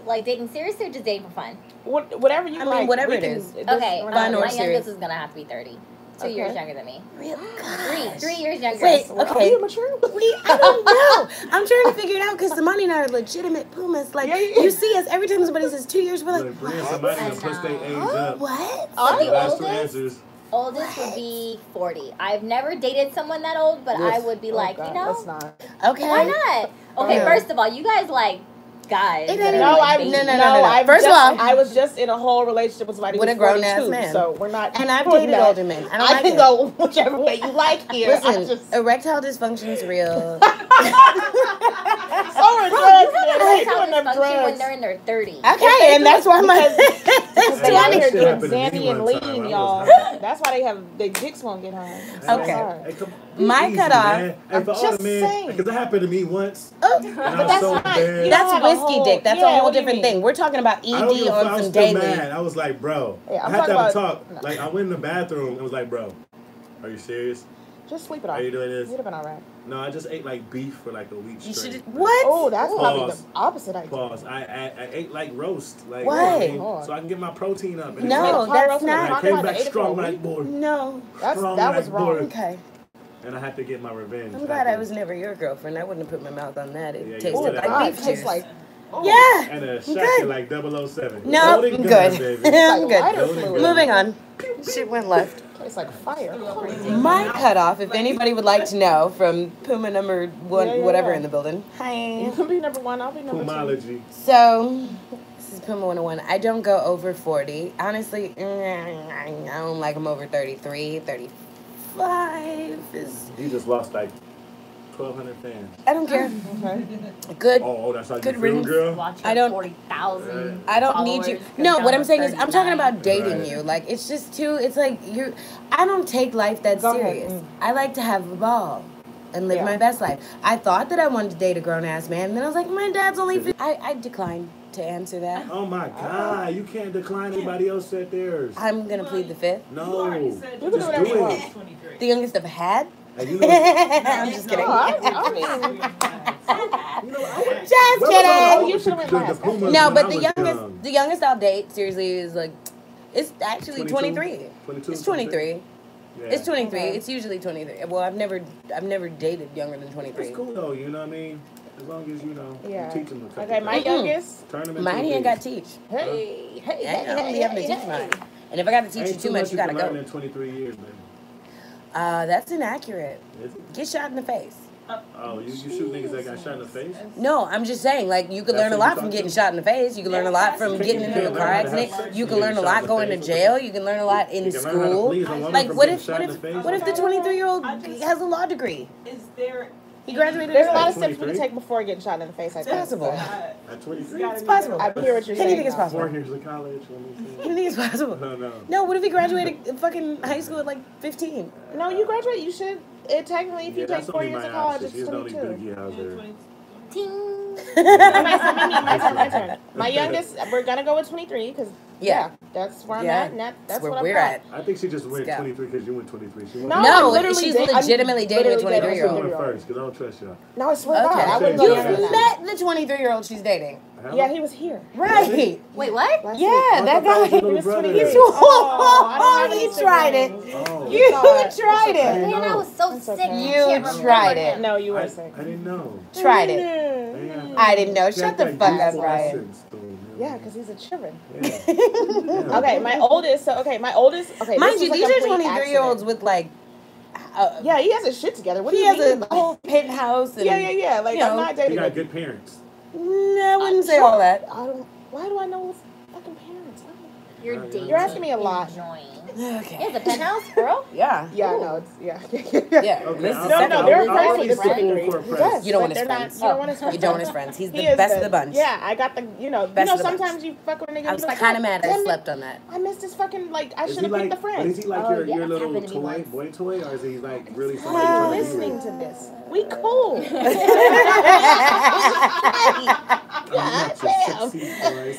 like dating seriously or just dating for fun. Whatever you I mean, like. whatever we it can- is. Okay, Fun or my serious? youngest is gonna have to be 30. 2 Okay. years younger than me. Really? Three years younger. Wait, Are okay. you mature? I don't know. I'm trying to figure it out because Samani and I are legitimate Pumas. Like, Yeah, yeah. you see us every time somebody says 2 years, we're like, Like, bring somebody I to push their age know. up. what? Oh, The the last two oldest? answers. Oldest would be 40. I've never dated someone that old, but I would be like, Oh, God, you know, let's not. Okay. why not? Okay, Yeah. first of all, you guys like guys. It that ain't- are No, like I've babies. No. I've First of just- all- I was just in a whole relationship with somebody With who a was grown-ass 42, man. So we're not. And I've doing dated that. older men. I don't like can it. go whichever way you like here. Listen, I just, erectile dysfunction's real. so are drugs, man. They That's how doing them dysfunction when drugs. they're in their 30s. Okay, and that's why my Because they Hey, out that here shit doing happened to me Xanny and one time. lean, I y'all. was- That's why they have their dicks won't get hard. I'm so Okay. sorry. Hey, come, My easy, cutoff- man. Hey, I'm for all just the men, saying. because that happened to me once. Oh, And But I was that's so not. bad. You that's don't have a whiskey whole- dick. That's yeah, a whole what do you different mean? thing. We're talking about I don't give ED a fuck. I on was some still daily. mad. I was like, bro. Yeah, I'm I had to talking have a about- talk. Like, I went in the bathroom and was like, bro, are you serious? Just sleep it off. Are you doing this? You'd have been all right. No, I just ate like beef for like a week straight. What? Oh, that's probably Pause. the opposite idea. Pause. I ate like roast. Like, Why? you know, so I can get my protein up. And No, it's that's like, not. I came back strong like boy. No. That Strong was like wrong. boy. Okay. And I had to get my revenge. I'm glad I was never your girlfriend. I wouldn't have put my mouth on that. It Yeah, you tasted would like have. God, beef it tastes juice. like Yeah. And a I'm shacket good. like 007. No, Loading I'm gun, good. baby. I'm lighter good. fluid. Moving on. Shit went left. tastes like fire. My cutoff, if anybody would like to know, from Puma number one, Yeah, yeah, whatever yeah. in the building. Hi. You can be number one. I'll be number two. Pumology. So, this is Puma 101. I don't go over 40. Honestly, I don't like them over 33, 35 is... You just lost like 1,200 fans. I don't care. Okay. Good. Oh, that's how you Good feel, riddance. girl? Watch I don't- 40,000. I don't need you. followers No, go what down I'm to saying is, I'm talking 39. about dating Right. you. Like, it's just too, it's like, I don't take life that Go ahead. serious. I like to have a ball and live Yeah. my best life. I thought that I wanted to date a grown-ass man, and then I was like, my dad's only... I declined to answer that. Oh my God, you can't decline anybody else said theirs. I'm going to plead the fifth. You No, already said You you can do were whatever you want. 23. The youngest I've had? and you know, I'm just kidding. No, I mean, Just kidding. You should've went last. Pumas No, when but I the was youngest, young. the youngest I'll date, seriously, is like, it's actually 22? 23. 22, It's 23. Yeah. It's 23. Okay. It's usually 23. Well, I've never dated younger than 23. It's cool though, you know what I mean? As long as you know, yeah. you teach them a couple Okay, my things. youngest. Turn them into Mine a ain't beast. got teach. Hey, hey, I don't be having to teach mine. And if I got to teach you Ain't too much, you gotta can learn go. in 23 years, man. That's inaccurate. Is it? Get shot in the face. Oh, you shoot niggas that got shot in the face? No, I'm just saying, like, you could That's learn a what lot you from talking getting about? shot in the face. You can learn a lot from getting into a car accident. You can learn a lot going to jail. You can learn a lot in You can learn how to school. please a woman Like, from what getting if shot in the face. what if the 23-year-old has a law degree? Is there... He graduated. There's a lot early. of steps we can 23? take before getting shot in the face. I It's think. possible. At 23? It's possible. I hear what you're saying. Anything is now. possible. 4 years of college. Let me see. Anything is possible. No. No, what if he graduated fucking high school at like 15? No, you graduate. You should. Technically, if you Yeah, take that's 4 only years my of college, option. it's She's the only 22. boogie out there. Ting. My turn. My youngest, we're gonna go with 23 because Yeah. that's where I'm Yeah. at. And that's where what we're I've at. got. I think she just went Scout. 23 because you went 23. She went No, No, I'm literally she's I'm legitimately dating a literally dating 23-year-old. I went first because I don't trust y'all. No, I swear to God, Okay. I wouldn't You go Yeah. younger than that. Met the 23-year-old she's dating. Yeah, he was here. Right. Wait, what? Last Yeah, week. that guy. He was 20 He's years. oh, I you don't have tried it. anything. Oh. You God. tried it. I Man, I was so It's sick. okay. I You can't remember tried him. it. No, you I were sick. didn't know. Tried it. Man. I didn't know. She Shut got the that fuck up, youthful Ryan. essence to him, Yeah, because he's a children. Yeah. Okay, my oldest. So my oldest. Okay, Mind this you, was these a are complete 23-year-olds accident. with like. Yeah, he has his shit together. What do He you has mean? a whole penthouse. And, Yeah. Like you know, I'm not He dating. got Like, good parents. No, I wouldn't say all that. I don't. Why do I know his fucking parents? You're You're dating. asking me a lot. Enjoying. Okay. He has a penthouse, bro? Yeah. Yeah, no, it's yeah. Yeah. Okay, This is I'll- the second No, one. they're I'll friends always with this friend. 23. Full court Yes, press. You don't but want his they're not- friends. You don't want his friends. You don't want his friends. He's He the is best of the bunch. Yeah, I got the. Best of the bunch. Sometimes you fuck with a nigga. I you was be like, kind of "God mad I damn it, slept on that. I missed his fucking like. I Is should he have picked like, the friend. but is he like Oh, your yeah, little happened to me toy, once. boy toy, or is he like really Why somebody are trying you to be listening with? to this? We cool. I'm not your sexy boy.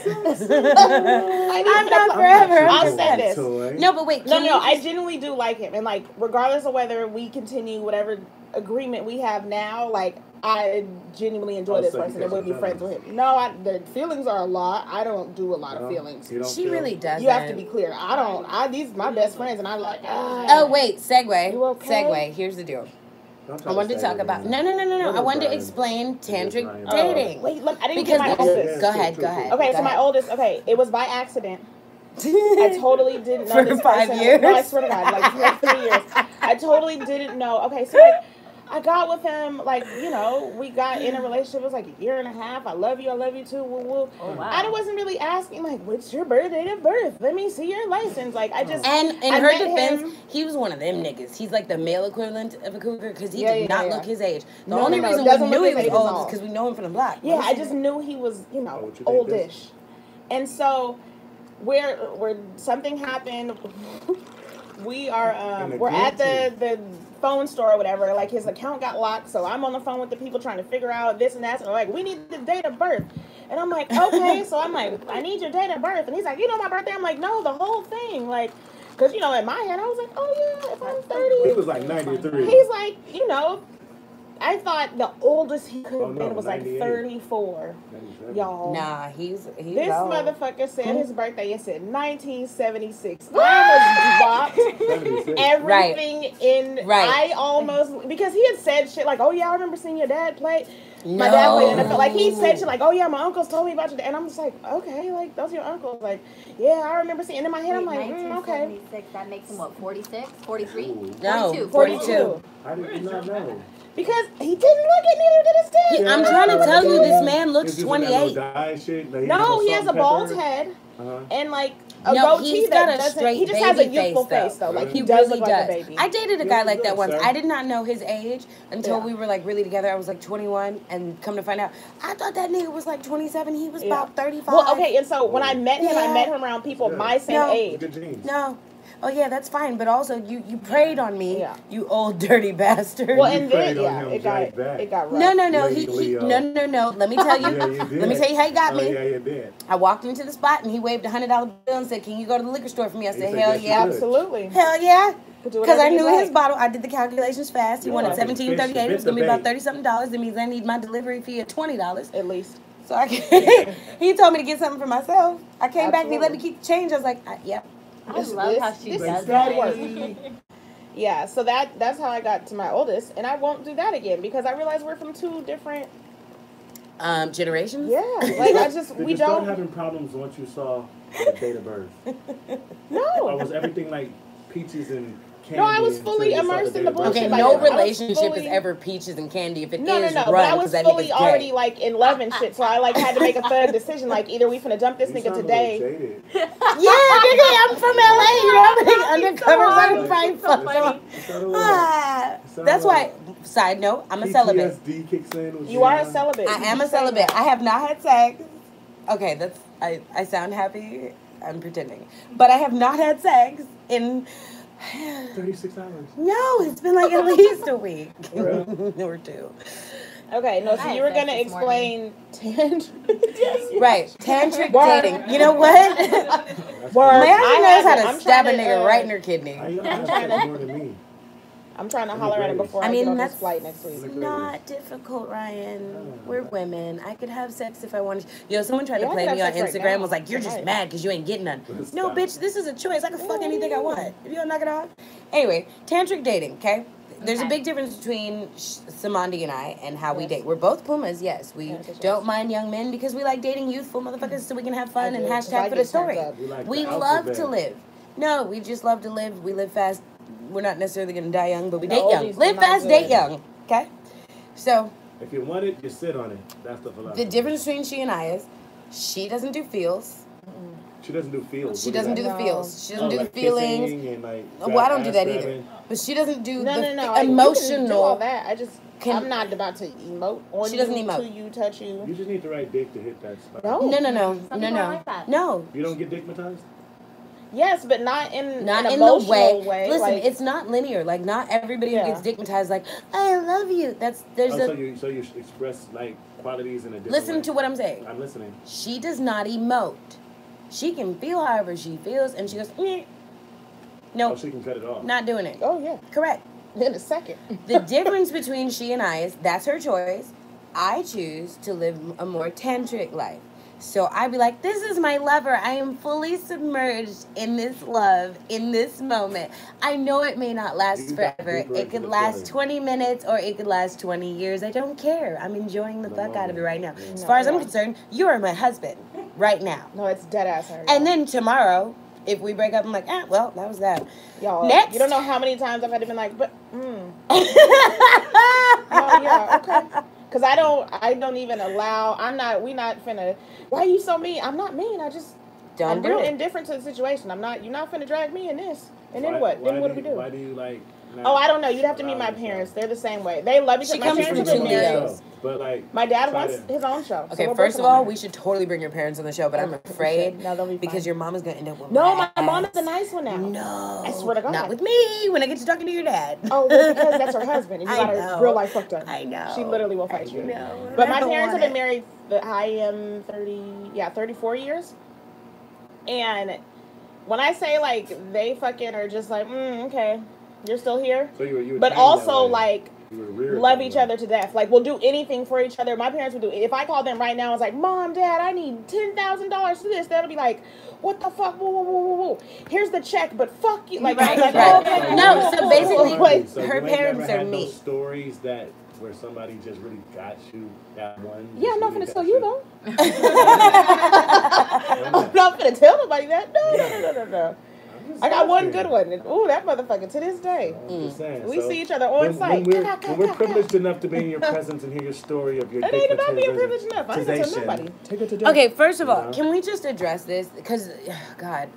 I'm not forever. I'll I'm say just this. Toy. No, but wait. No, can you I just- genuinely do like him, and like regardless of whether we continue whatever agreement we have now, like I genuinely enjoy Oh, this so you person and guys would be are friends with jealous. him. No, the feelings are a lot. I don't do a lot of No, feelings. you don't She feel- really does. You have to be clear. I don't. These my best friends, and I'm like. Oh wait, segue. You okay? Segue. Here's the deal. Don't try I wanted to say talk it, about man. no. I wanted to Brian. explain tantric Brian. dating. Wait, look, I didn't Because get my this- oldest. go ahead. Okay, Go so my ahead. oldest. Okay, it was by accident. I totally didn't know For this 5 person. years? No, I swear to God, like 3 years. I totally didn't know. Okay, so like, I got with him, like, we got in a relationship. It was like a year and a half. I love you too. Woo woo. Oh, wow. I wasn't really asking, like, what's your date of birth? Let me see your license. Like, I just. And in I her met defense, him- he was one of them niggas. He's like the male equivalent of a cougar because he Yeah, did yeah, not yeah. look his age. The No, only no, reason doesn't we knew look he his was age at old all. is because we know him from the block. Yeah, I just knew he was, what you think, oldish. And so, where something happened, we are In a we're at group the phone store or whatever. Like his account got locked, so I'm on the phone with the people trying to figure out this and that. So they're like, we need the date of birth. And I'm like, okay. So I'm like, I need your date of birth. And he's like, you know my birthday? I'm like, no, the whole thing. Like, Because, you know, in my head, I was like, oh, yeah, if I'm 30. He was like 93. He's like, you know, I thought the oldest he could have been was like 98. 34. 97. Y'all. Nah, he's This old. motherfucker said his birthday. It said 1976. I almost dropped 76. everything in. Right. I almost, because he had said shit like, oh yeah, I remember seeing your dad play. No. My dad played NFL. Like, he said shit like, oh yeah, my uncles told me about your dad. And I'm just like, okay, like, those are your uncles. Like, yeah, I remember seeing. And in my head, I'm like, okay. 1976, that makes him what, 46? 43? Ooh. No, 42. I did not know. Because he didn't look it, neither did his dad. I'm trying to tell you, this man looks Is this when that 28. little dye shit? Like, No, he has salt a and bald pepper? head Uh-huh. and like a No, goatee he's that got a doesn't. straight He just has a baby youthful face, face though. Like, He he does really look like does. a baby. I dated a Yeah, guy he like that does, once. sir. I did not know his age until Yeah. we were like really together. I was like 21, and come to find out, I thought that nigga was like 27. He was Yeah. about 35. Well, okay, and so when I met him, I Yeah. met him around people Yeah. my same No. age. Good genes. No. Oh yeah, that's fine. But also, you preyed on me, Yeah. you old dirty bastard. Well, You and then preyed on him it right got back. rough. no. Lady Leo. No. Let me tell you. Yeah, you did. Let me tell you how he got me. Oh, yeah, you did. I walked into the spot and he waved a $100 bill and said, "Can you go to the liquor store for me?" I He said, said, "Hell "Yes, you yeah." could." Absolutely. Hell yeah. Could do Because I whatever knew you his like. bottle. I did the calculations fast. He Yeah, wanted like 1738. It was fish, gonna be about bit the $30-something. That means I need my delivery fee of $20. At least. So I he told me to get something for myself. I came back and he let me keep the change. I was like, yep. I This- love how this- she this does is that. work. Yeah, so that's how I got to my oldest, and I won't do that again because I realize we're from two different. Generations? Yeah, like I just Did we you start don't. having problems once you saw the date of birth? Or No, was everything like peaches and candy? No, I was until fully you saw immersed in date the of birth? Okay, bullshit. no I was relationship fully- is ever peaches and candy. If it no, is, but run, I was because that fully nigga's already gay. like in love and shit, so I like had to make a thug decision. Like either we finna dump this You nigga sound a today. little jaded. Yeah, nigga, I'm from LA. You know, I'm undercover hard. certified It's so funny. That's why. Side note, I'm a celibate. PTSD kicks in. with You are a young. celibate. I You am a keep saying celibate. that. I have not had sex. Okay, that's I sound happy. I'm pretending, but I have not had sex in. 36 hours. No, it's been like at least a week Really? or two. Okay, no. So I you were had sex gonna this morning. explain Right, tantric Word. dating. You know what? That's Word. crazy. Mary I knows how haven't. to I'm stab a trying to, nigga right in her kidney. How you have sex more than me? I'm trying to In holler the at him grave. before I I mean, get on that's this flight next week. It's not difficult, Ryan. Oh. We're women. I could have sex if I wanted. Yo, someone tried Yeah, to I play could me on have sex right Instagram. now. Was like, "You're just Tonight. mad because you ain't getting none." No, Stop. bitch. This is a choice. I can fuck anything I want. If you don't knock it off. Anyway, tantric dating. Okay. There's a Okay. big difference between Samandi and I and how we Yes. date. We're both Pumas, yes. We Yes, yes, don't yes. mind young men because we like dating youthful motherfuckers so we can have fun I and do, 'cause I hashtag for the get turned story. up. We like We the love alphabet. to live. No, we just love to live. We live fast. We're not necessarily going to die young, but we The date young. oldies Live do not fast, good. date young. Okay? So, If you want it, you sit on it. That's the philosophy. the difference between she and I is she doesn't do feels. She doesn't do feels. She What is doesn't do that? the feels. She doesn't do the like feelings. kissing and like Well, I don't do ass that either. grabbing. But she doesn't do No, the no, no. You can do emotional. all that. I just Can- I'm not about to emote on She doesn't you, emote. to you, touch you. You just need the right dick to hit that spot. No. No. Some people don't like that. No. You don't get dickmatized? Yes, but not in Not an in the emotional way. Listen, like, it's not linear. Like, not everybody Yeah. who gets stigmatized like, "I love you." There's Oh, a. so you express like qualities in a different Listen way. to what I'm saying. I'm listening. She does not emote. She can feel however she feels, and she goes, "Meh." No, Oh, she can cut it off. not doing it. oh yeah, Correct. in a second. The difference between she and I is that's her choice. I choose to live a more tantric life. So I'd be like, this is my lover. I am fully submerged in this love, in this moment. I know it may not last You got forever. deeper It into could the last story. 20 minutes or it could last 20 years. I don't care. I'm enjoying the The fuck out of it moment. right now. Yeah. As far as I'm Yeah. concerned, you are my husband right now. No, it's dead ass her. And then tomorrow, if we break up, I'm like, well, that was that. y'all, Next. you don't know how many times I've had to be like, but oh yeah, okay. Cause I don't even allow. We not finna. Why are you so mean? I'm not mean. I'm Don't do real it. indifferent to the situation. You're not finna drag me in this. And then Why- what? Then why what do we do? Why do you like? Oh, I don't know. You'd have to meet my allow parents. yourself? They're the same way. They love each other. She My comes parents from have two been married. Leos. But like, My dad try wants to- his own show. so Okay, we're first both of all, on we should totally bring your parents on the show, but I'm Okay, we afraid should. No, they'll be because fine. your mom is going to end up with No, my my mom ass. is the nice one now. No. I swear to God. Not with me when I get to talking to your dad. Oh, well, because that's her husband. And you I got know. her real life fucked up. I know. She literally will fight you. No. But I my don't parents have want been it. married. I am 34 years. And when I say like they fucking are just like, okay, you're still here. So you were but trained also that way. like love each other to death. Like we'll do anything for each other. My parents would do. If I call them right now, it's like, Mom, Dad, I need $10,000 for this. That'll be like, what the fuck? Whoa, whoa, whoa, whoa, whoa. Here's the check, but fuck you. Like, Right, like right. okay, No, so basically, like, So her you ain't parents never are had me. those stories that where somebody just really got you that one. yeah, I'm not really gonna got tell you though. I'm I'm not gonna tell nobody that. No. I got one good one. Ooh, that motherfucker to this day. I'm just saying. We So see each other on site. When we're privileged enough to be in your presence and hear your story of your It ain't about being privileged enough. I ain't gonna tell nobody. Take it to death. Okay, first of all, You know? can we just address this? Because, God,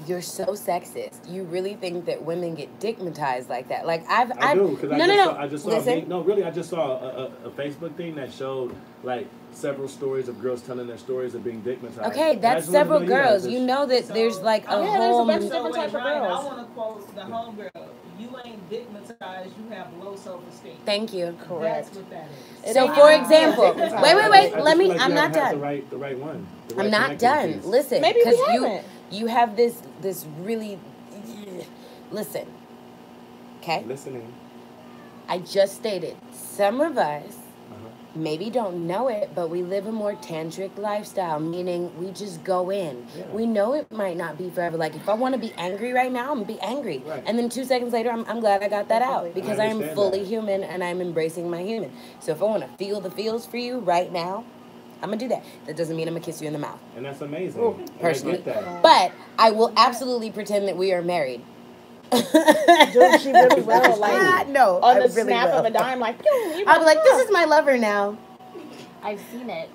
you're so sexist. You really think that women get digmatized like that? Like I do, because I just saw Listen. I just saw a Facebook thing that showed like several stories of girls telling their stories of being digmatized. Okay, And I that's just wanted to several know girls. guys' You know that there's like a Yeah, there's a whole. bunch of So different wait, type of Ryan, girls. I want to quote the homegirl. You ain't digmatized. You have low self-esteem. Thank you. Correct. That's what that is. It So, ain't for even example, digmatized. wait. I Let just me. feel like I'm you not haven't done. had the right one. The I'm right not connecting done. piece. Listen, Maybe we because haven't. you have this really. Listen. Okay. Listening. I just stated some of us Uh-huh. maybe don't know it, but we live a more tantric lifestyle, meaning we just go in. Yeah. We know it might not be forever. Like if I want to be angry right now, I'm gonna be angry, Right. and then 2 seconds later, I'm glad I got that out because I am understand fully that. human and I'm embracing my human. So if I want to feel the feels for you right now, I'm gonna do that. That doesn't mean I'm gonna kiss you in the mouth, And that's amazing. Ooh, And I personally. get that. But I will absolutely pretend that we are married. Dude, she really will. Like, no, on I the really snap will. of a dime, like, I'll be like, this is my lover now. I've seen it.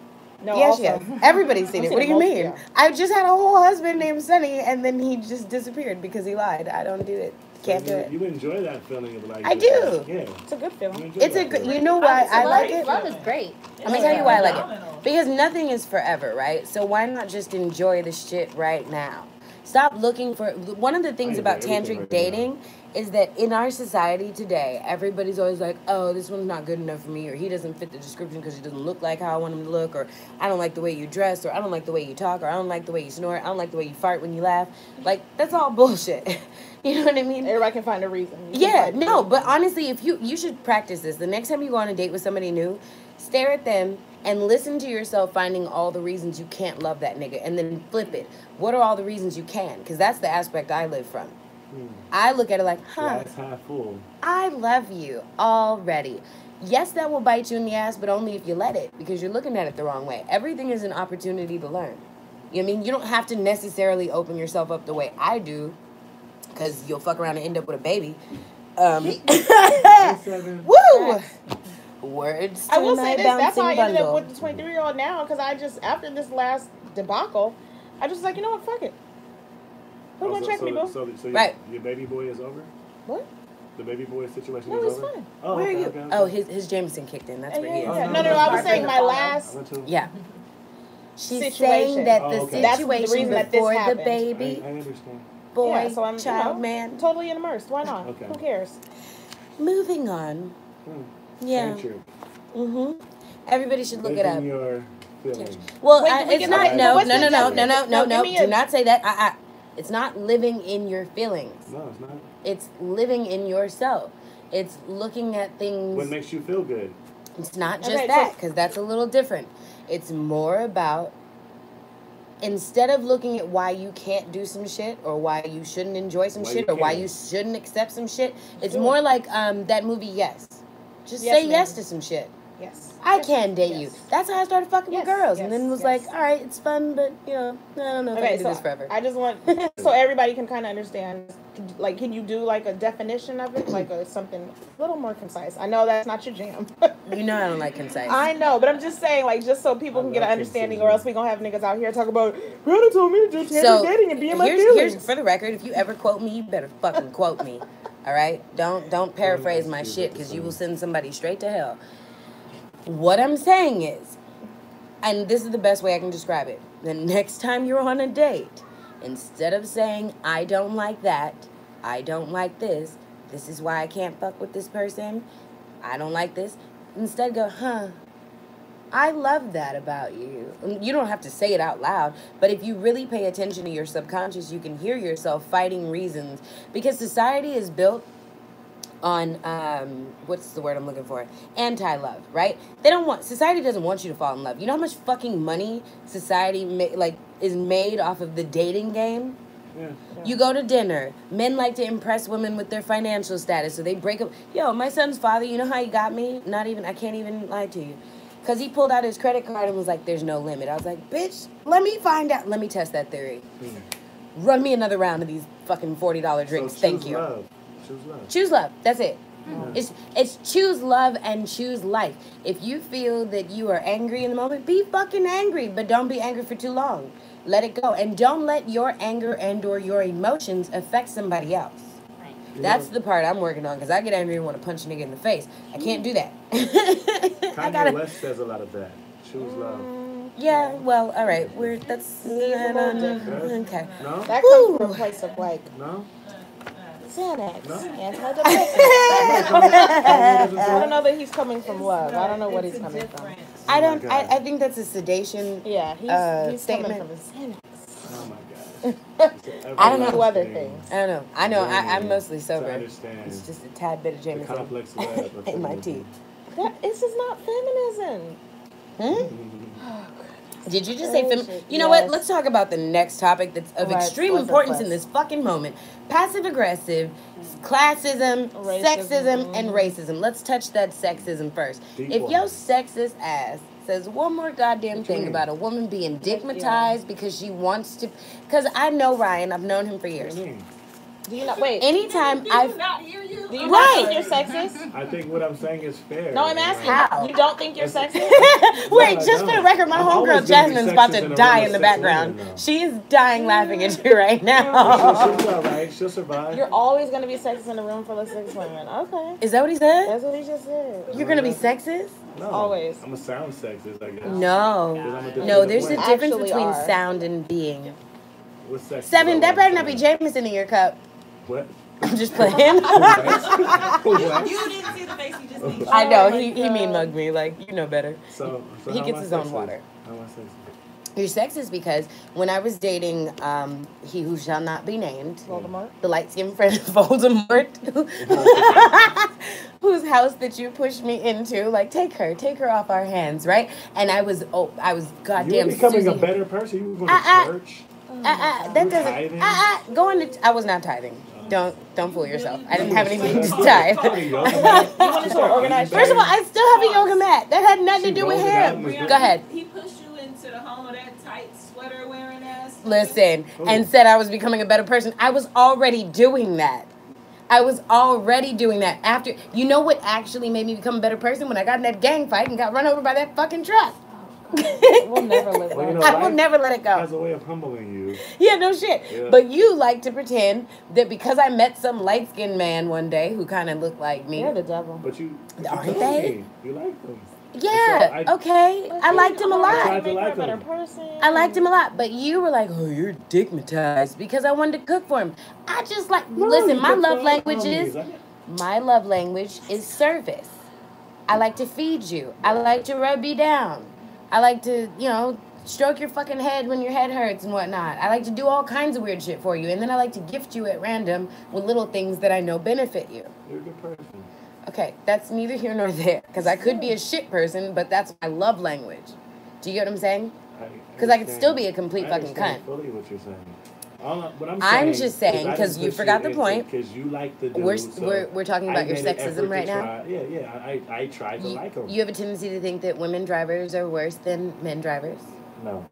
No, Yes, also. yes. Everybody's seen I've it. What do seen you it mean? multiple, I just had a whole husband named Sonny, and then he just disappeared because he lied. I don't do it. Can't do it. You enjoy that feeling of like. I do. Yeah. It's a good feeling. enjoy It's a that good. feeling. You know why I love, like it? Love is great. Let me tell you why I like it. Phenomenal. Because nothing is forever, right? So why not just enjoy the shit right now? Stop looking for. One of the things I about enjoy everything tantric right dating is that in our society today, everybody's always like, oh, this one's not good enough for me, or he doesn't fit the description because he doesn't look like how I want him to look, or I don't like the way you dress, or I don't like the way you talk, or I don't like the way you snore, I don't like the way you fart when you laugh. Like, that's all bullshit. You know what I mean? Everybody can find a reason. You can Yeah, find no, a but honestly, if you should practice this. The next time you go on a date with somebody new, stare at them and listen to yourself finding all the reasons you can't love that nigga, and then flip it. What are all the reasons you can? Because that's the aspect I live from. I look at it like, huh, Glass half full. I love you already. Yes, that will bite you in the ass, but only if you let it, because you're looking at it the wrong way. Everything is an opportunity to learn. You know what I mean? You don't have to necessarily open yourself up the way I do, because you'll fuck around and end up with a baby. Woo! Words to I will my say this. That's how I bouncing ended up bundle. with the 23-year-old now. Because I just, after this last debacle, I just was like, you know what? Fuck it. Who gonna check me, boo? So Right. your baby boy is over? What? The baby boy situation No, is he's over? fine. Oh, Where are okay, you? okay, okay. Oh, his Jameson kicked in. That's where he is. Yeah. Oh, No, I was saying my last. I went to- Yeah. She's Situation. saying that Oh, the okay. That's the situation reason that this before the happened. baby, I understand. boy, Yeah, so I'm child, you know, man. totally immersed. Why not? Okay. Who cares? Moving on. Yeah. Tantric. Everybody should look it up. Living your feelings. Well, Wait, did we it's get- not. okay, No, what's no, the no, no, no, definition? no, No, no. give me Do a- not say that. It's not living in your feelings. No, it's not. It's living in yourself. It's looking at things. What makes you feel good? It's not just Okay, that, so- because that's a little different. It's more about, instead of looking at why you can't do some shit, or why you shouldn't enjoy some Why shit, you or why can't. you shouldn't accept some shit, it's Do more it. like that movie Yes. Just Yes, say yes ma'am. to some shit. Yes. I Yes. can date you. Yes. That's how I started fucking Yes, with girls, and yes, then it was yes. like, all right, it's fun, but I don't know if I Okay, can do so this forever. I just want so everybody can kind of understand. Like, can you do like a definition of it, like something a little more concise? I know that's not your jam. You know I don't like concise. I know, but I'm just saying, like, just so people I can get an love understanding, concision. or else we gonna have niggas out here talk about. Brother told me to do tantric So dating and be in my here's feelings. for the record, if you ever quote me, you better fucking quote me. All right? Don't paraphrase my shit, because you will send somebody straight to hell. What I'm saying is, and this is the best way I can describe it, the next time you're on a date, instead of saying, I don't like that, I don't like this is why I can't fuck with this person, I don't like this, instead go, huh, I love that about you. You don't have to say it out loud, but if you really pay attention to your subconscious, you can hear yourself fighting reasons. Because society is built on, what's the word I'm looking for? Anti-love, right? Society doesn't want you to fall in love. You know how much fucking money society, is made off of the dating game? Yeah. You go to dinner. Men like to impress women with their financial status, so they break up. Yo, my son's father, you know how he got me? I can't even lie to you. Because he pulled out his credit card and was like, there's no limit. I was like, bitch, let me find out. Let me test that theory. Run me another round of these fucking $40 drinks. So Thank you. Love. Choose love. Choose love. That's it. Yeah. It's choose love and choose life. If you feel that you are angry in the moment, be fucking angry. But don't be angry for too long. Let it go. And don't let your anger and or your emotions affect somebody else. That's the part I'm working on, because I get angry and want to punch a nigga in the face. I can't do that. Kanye West says a lot of that. Choose love. Yeah, well, all right. That's a little different. okay. No? That comes from a place of like No? Xanax, No? antidepressants. I don't know that he's coming from love. I don't know what he's coming from. I don't. I think that's a sedation. Yeah, he's statement. coming from his Xanax. Oh my God. I don't know. Two other things. I don't know. I know. I'm mostly sober. To understand It's just a tad bit of the Jameson complex web of in my feminism. teeth. This is not feminism. Did you just say Bullshit. You know Yes. what? Let's talk about the next topic that's of extreme What's importance up, in this fucking moment. Passive aggressive, classism, Racism. sexism, and racism. Let's touch that sexism first. Deep If one. your sexist ass says one more goddamn What you thing mean? about a woman being digmatized because she wants to, because I know Ryan, I've known him for What years. do you mean? Do you not wait? Anytime Did I've you not hear you? Do you Right. not think you're sexist? I think what I'm saying is fair. No, I'm asking. How? You don't think you're sexist? Wait, No, I just for the don't. record, my I'm always homegirl gonna be Jasmine's about sexist to in a die room in the of sex background. women, though. She is dying laughing at you right now. She'll be all right. She'll survive. You're always gonna be sexist in a room full of 6 women. Okay, Is that what he said? that's what he just said. You're gonna be sexist? No, Always. I'm a sound sexist, I guess. No. Because I'm a different No, there's a way. difference Actually between are. sound and being. What's sexist 7, about that what better I'm not be saying? Jameson in your cup. What? I'm just playing. What? You didn't see the face he just made. I know, Oh my he God. mean mugged me, like, you know better. So He how gets am I his own sexist? water. How am I sexist? You're sexist because when I was dating he who shall not be named, Voldemort. the light-skinned friend of Voldemort, whose house that you pushed me into, like, take her off our hands, right? And I was You goddamn were becoming Susie. a better person. You were going to church. That You doesn't. tithing? Going to. I was not tithing. Don't fool yourself. I didn't have anything to You tithe. started yoga, man. You went into an organized First of all, I still have a yoga mat. That had nothing to She do with rolled it out him. and was Go ahead. He pushed you into the home of that tight sweater wearing ass. Listen, Oh. and said I was becoming a better person. I was already doing that. After, you know what actually made me become a better person? When I got in that gang fight and got run over by that fucking truck. We'll never live Well, you that. know, I will life never let it go. has a way of humbling you. Yeah, no shit. Yeah. But you like to pretend that because I met some light-skinned man one day who kind of looked like me. You're the devil. But you Aren't told they? me you liked them. Yeah, So okay. I liked him a I lot. tried to Make her like a better him. person. I liked him a lot, but you were like, "Oh, you're digmatized," because I wanted to cook for him. I just like No, listen. you My cooked love for language homies. is I- my love language is service. I like to feed you. I like to rub you down. I like to, stroke your fucking head when your head hurts and whatnot. I like to do all kinds of weird shit for you, and then I like to gift you at random with little things that I know benefit you. You're a good person. Okay, that's neither here nor there, because I could be a shit person, but that's my love language. Do you get what I'm saying? Because I could still be a complete I fucking understand cunt. fully what you're saying. What I'm I'm saying just is saying, I 'cause didn't you push forgot the into- point. Because you like the dude. We're talking about your I made an sexism effort right to now? try- Yeah. I tried to like him. You have a tendency to think that women drivers are worse than men drivers? No.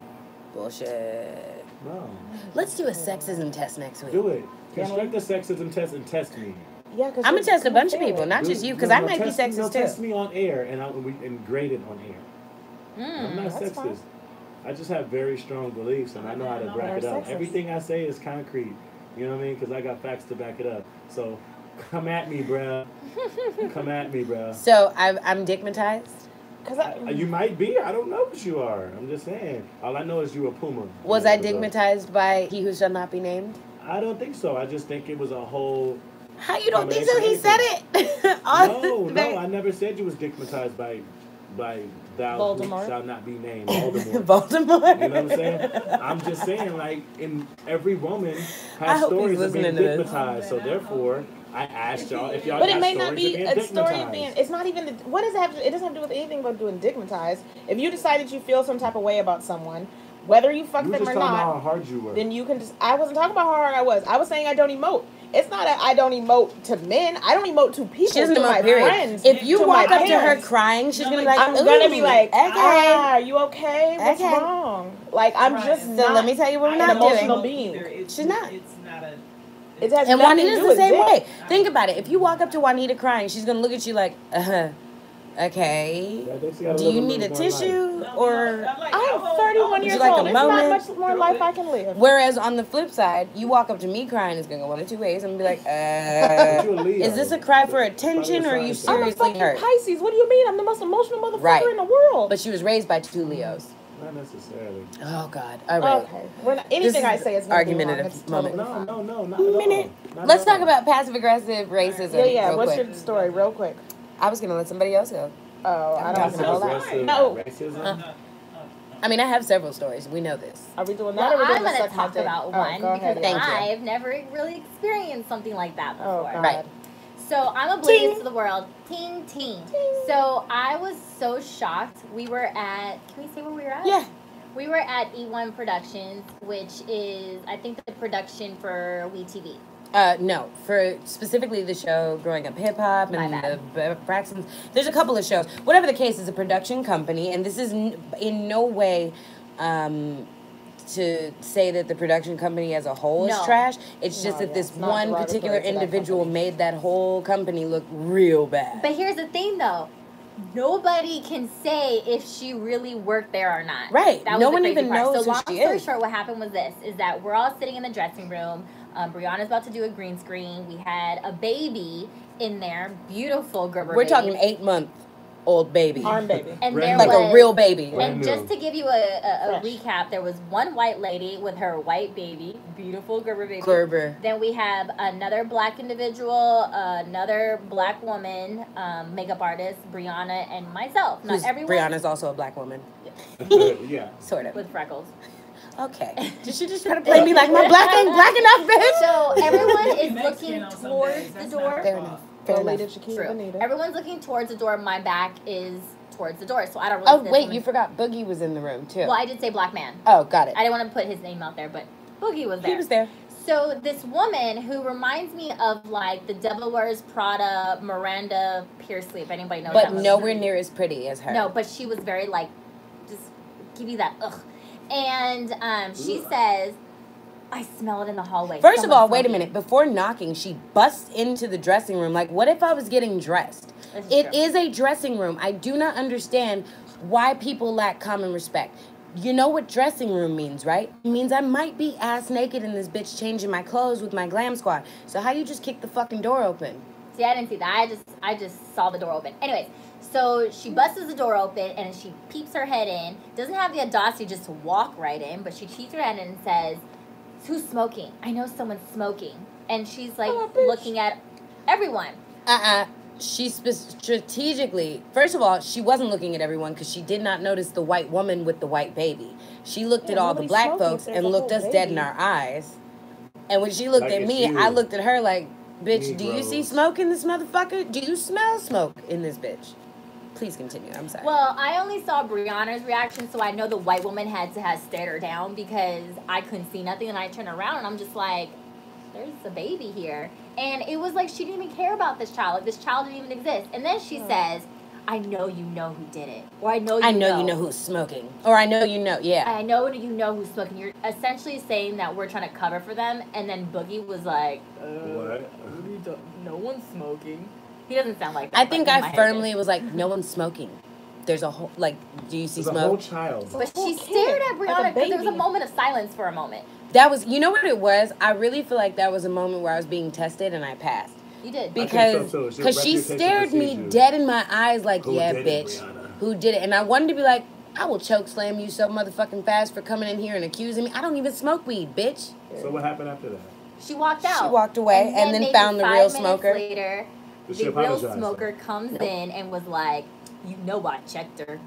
Bullshit. No. Let's do a sexism test next week. Do it. Construct a sexism test and test me. Yeah, because I'm going to test a bunch of people, not just you, because I might be sexist Test too. me on air and grade it on air. I'm not that's sexist. fine. I just have very strong beliefs and I know how to back it up. Sexist. Everything I say is concrete. You know what I mean? Because I got facts to back it up. So come at me, bruh. Come at me, bruh. So I'm digmatized? You might be. I don't know what you are. I'm just saying. All I know is you a Puma. Was I digmatized by he who shall not be named? I don't think so. I just think it was a whole... How you don't think so? He said it. No, I never said you was digmatized by by thou Voldemort. shall not be named Voldemort. Voldemort. You know what I'm saying? I'm just saying, like, in every woman I has hope he's stories of being listening to this. stigmatized. So therefore, I asked y'all if y'all But got it may stories not be of being a story of being. stigmatized. It's not even. What does it have? It doesn't have to do with anything but doing stigmatized. If you decide that you feel some type of way about someone, whether you fuck You were them just or talking about how not, hard you were. then you can just. I wasn't talking about how hard I was. I was saying I don't emote. It's not I don't emote to men. I don't emote to people. She doesn't to emote, my period. friends. If you to walk my up to her parents. crying, she's No, gonna be like, I'm gonna be like, okay. are you okay? What's Okay. wrong? Like I'm Right. just So not. let me tell you what we're an not emotional doing. being. She's not. It's not a. It has And nothing to Juanita's do the with same dick. way. Think about it. If you walk up to Juanita crying, she's gonna look at you like, okay. Yeah, they see how to Do live you a need a little more tissue No, or? I'm 31 Would you years like a old. There's not moment? much more life I can live. Whereas on the flip side, you walk up to me crying, it's gonna go one of two ways. I'm gonna be like, But you a Leo. is this a cry for It's attention or are you probably a sign. I'm a seriously fucking hurt? Pisces. What do you mean? I'm the most emotional motherfucker Right. in the world. But she was raised by two Leos. Not necessarily. Oh God! All right. Okay. We're not, anything I is say is gonna be wrong. argumentative It's moment. totally No, fine. not at all. Minute. Not Let's at all. talk about passive aggressive racism. Yeah. Real What's quick. your story, real quick? I was gonna let somebody else go. Oh, I don't Passive know. aggressive No. racism. I mean, I have several stories. We know this. Are we doing Well, that or are we I'm doing the going to suck my talk dick? about Oh, one go ahead, because Thank you. I've never really experienced something like that Oh, before. God. Right. So I'm oblivious Ting. to the world. Ting, ting. So I was so shocked. We were at, can we say where we were at? Yeah. We were at E1 Productions, which is, I think, the production for WeTV. No, for specifically the show Growing Up Hip Hop My and bad. the Braxtons. There's a couple of shows. Whatever the case, is a production company, and this is in no way to say that the production company as a whole is No. trash. It's just No, that this it's not one derogatory particular to that individual company. made that whole company look real bad. But here's the thing, though. Nobody can say if she really worked there or not. Right. That was No the one crazy even part. knows So who long she story is. short, what happened was this, is that we're all sitting in the dressing room. Brianna's about to do a green screen. We had a baby in there. Beautiful Gerber We're baby. talking 8-month-old baby. Arm baby. And Brand there Like was, a real baby. Brand And new. just to give you a Fresh. recap, there was one white lady with her white baby, beautiful Gerber baby. Gerber. Then we have another black individual, another black woman, makeup artist, Brianna, and myself. Not Who's everyone Brianna's also a black woman. Yeah. Sort of. with freckles. Okay. Did she just try to play me like my black ain't black enough, bitch? So everyone is Mexican looking on some towards days, the that's door. not Fair her enough. fault. Fair Lolita, enough. Chiquita, True. Bonita. Everyone's looking towards the door. My back is towards the door, so I don't really. Oh, sit wait, from- you forgot Boogie was in the room, too. Well, I did say black man. Oh, got it. I didn't want to put his name out there, but Boogie was there. He was there. So this woman who reminds me of like the Devil Wears Prada, Miranda Pearsley, if anybody knows But that movie. nowhere near as pretty as her. No, but she was very like, just give you that ugh. And she says, I smell it in the hallway. First of all, Someone's wait a smoking." minute. Before knocking, she busts into the dressing room. Like, what if I was getting dressed? This is It true. is a dressing room. I do not understand why people lack common respect. You know what dressing room means, right? It means I might be ass naked in this bitch changing my clothes with my glam squad. So how you just kick the fucking door open? See, I didn't see that. I just saw the door open. Anyways, so she busts the door open and she peeps her head in. Doesn't have the audacity just to walk right in, but she peeps her head in and says, "Who's smoking? I know someone's smoking." And she's like looking at everyone. She strategically, first of all, she wasn't looking at everyone because she did not notice the white woman with the white baby. She looked Yeah, at all the nobody's black smoking if folks there's and a looked whole us dead in baby. our eyes. And when she looked Like at it's me, you. I looked at her like, bitch, do you see Negroes. smoke in this motherfucker? Do you smell smoke in this bitch? Please continue. I'm sorry. Well, I only saw Brianna's reaction, so I know the white woman had to have stared her down because I couldn't see nothing. And I turned around and I'm just like, there's a baby here. And it was like she didn't even care about this child. Like, this child didn't even exist. And then she says, I know you know who did it. Or I know you you know who's smoking. Or I know you know, yeah. I know you know who's smoking. You're essentially saying that we're trying to cover for them. And then Boogie was like, What? no one's smoking. He doesn't sound like that. I think but in my I head firmly was like, no one's smoking. There's a whole, like, do you see There's a whole smoke? child. But Whole she kid, stared at like a Brianna because there was a baby. moment of silence for a moment. That was, you know what it was? I really feel like that was a moment where I was being tested and I passed. You did. think Because so, too. It's your she reputation stared me precedes you. dead in my eyes like, Who yeah, did it, bitch. Brianna? Who did it? And I wanted to be like, I will choke slam you so motherfucking fast for coming in here and accusing me. I don't even smoke weed, bitch. So what happened after that? She walked out. She walked away and then maybe found the 5 real minutes smoker. Later, Did she the real apologize? smoker comes in and was like, You know I checked her.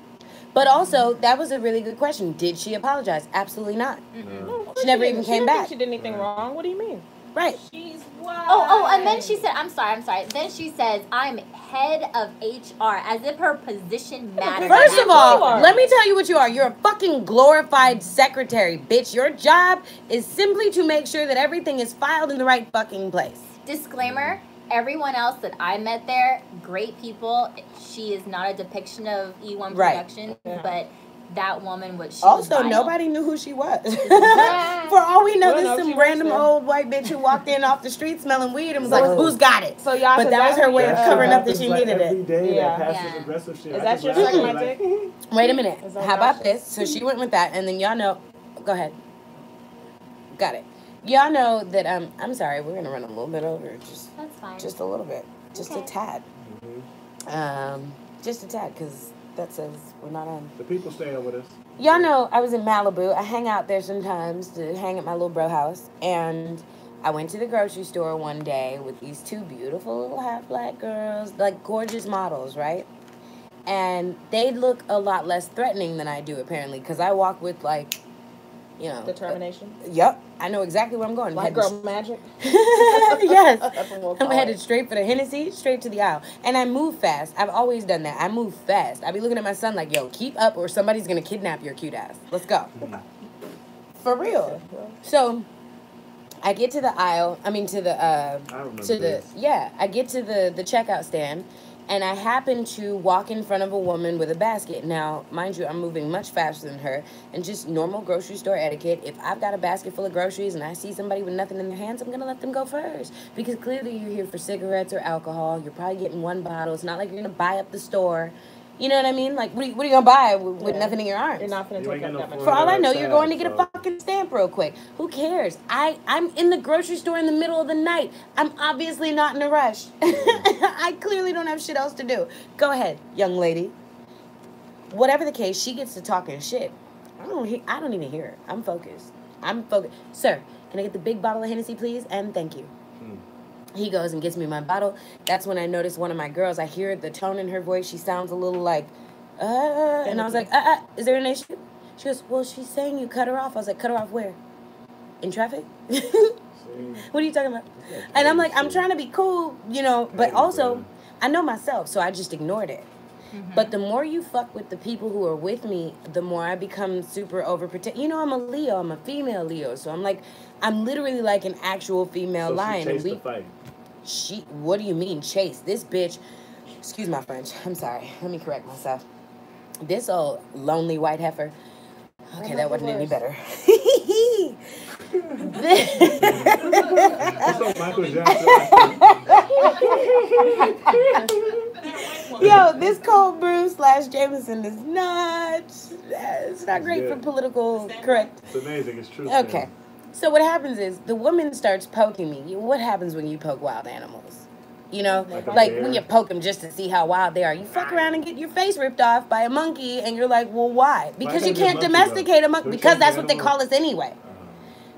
But also, that was a really good question. Did she apologize? Absolutely not. No, She never even came back. She did anything wrong. What do you mean? Right. She's wild. Oh, and then she said, I'm sorry. Then she says, I'm head of HR, as if her position matters. First of all, let me tell you what you are. You're a fucking glorified secretary, bitch. Your job is simply to make sure that everything is filed in the right fucking place. Disclaimer, everyone else that I met there, great people. She is not a depiction of E1 Productions, but that woman was also, nobody knew who she was. For all we know, there's some random old white bitch who walked in off the street smelling weed and was like, who's got it? So y'all, but that was her way of covering up that she needed every it. day, that passive aggressive shit. Is that your second dick? Wait a minute. How about this? So she went with that, and then y'all know. Go ahead. Got it. Y'all know that I'm sorry, we're gonna run a little bit over. That's fine. Just a little bit. Just a tad. Just a tad, because that says we're not on. The people staying with us. Y'all know I was in Malibu. I hang out there sometimes to hang at my little bro house. And I went to the grocery store one day with these two beautiful little half-black girls, like gorgeous models, right? And they look a lot less threatening than I do, apparently, because I walk with, like, you know. Determination. Yep. I know exactly where I'm going. White girl magic. Yes. I'm headed straight for the Hennessy, straight to the aisle. And I move fast. I've always done that. I move fast. I be looking at my son like, yo, keep up or somebody's going to kidnap your cute ass. Let's go. For real. So I get to the aisle. I mean, to the, I get to the checkout stand. And I happen to walk in front of a woman with a basket. Now, mind you, I'm moving much faster than her. And just normal grocery store etiquette, if I've got a basket full of groceries and I see somebody with nothing in their hands, I'm going to let them go first. Because clearly you're here for cigarettes or alcohol. You're probably getting one bottle. It's not like you're going to buy up the store. You know what I mean? Like, what are you going to buy with nothing in your arms? You're not going to take up that much. For all I know, you're going to get a fucking stamp real quick. Who cares? I'm in the grocery store in the middle of the night. I'm obviously not in a rush. I clearly don't have shit else to do. Go ahead, young lady. Whatever the case, she gets to talking shit. I don't even hear her. I'm focused. Sir, can I get the big bottle of Hennessy, please? And thank you. He goes and gets me my bottle. That's when I noticed one of my girls. I hear the tone in her voice. She sounds a little like, and I was like, is there an issue? She goes, well, she's saying you cut her off. I was like, cut her off where? In traffic? What are you talking about? And I'm like, I'm trying to be cool, you know, but also I know myself, so I just ignored it. But the more you fuck with the people who are with me, the more I become super overprotective. You know, I'm a Leo. I'm a female Leo. So I'm literally like an actual female lion. She chased the fight. What do you mean chase? This bitch, excuse my French. I'm sorry. Let me correct myself. This old lonely white heifer. Okay, that wasn't any better. Yo, this cold brew / Jameson is not. It's not great for political correct. It's amazing. It's true. Okay. So what happens is the woman starts poking me. What happens when you poke wild animals? You know, like when you poke them just to see how wild they are. You fuck around and get your face ripped off by a monkey, and you're like, well, why? Because you can't domesticate a monkey. Because that's what they call us anyway.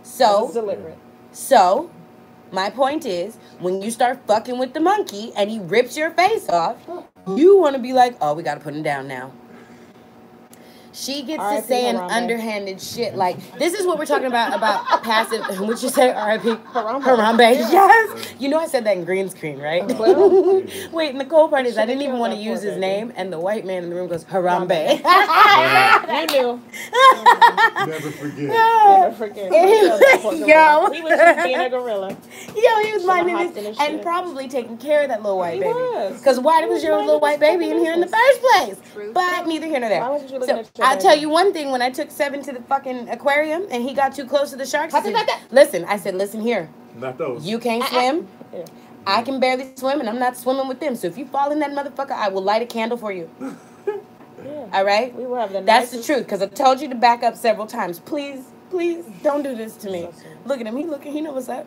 So, my point is, when you start fucking with the monkey and he rips your face off, you want to be like, oh, we got to put him down now. She gets to saying underhanded shit like, this is what we're talking about passive, what'd you say, R.I.P.? Harambe. Yes. You know I said that in green screen, right? Wait, and the cool part is I didn't even want to use his name, and the white man in the room goes, Harambe. You knew. Never forget. Never forget. Yo. He was just being a gorilla. Yo, he was minding his, and probably taking care of that little white baby. Because why was your little white baby in here in the first place? But neither here nor there. Why wasn't you looking at your I'll tell you one thing. When I took Seven to the fucking aquarium and he got too close to the sharks, I said, listen here. Not those. You can't swim. I can barely swim, and I'm not swimming with them. So if you fall in that motherfucker, I will light a candle for you. All right? We will have the That's the truth, because I told you to back up several times. Please, don't do this to me. Look at him. He knows what's up.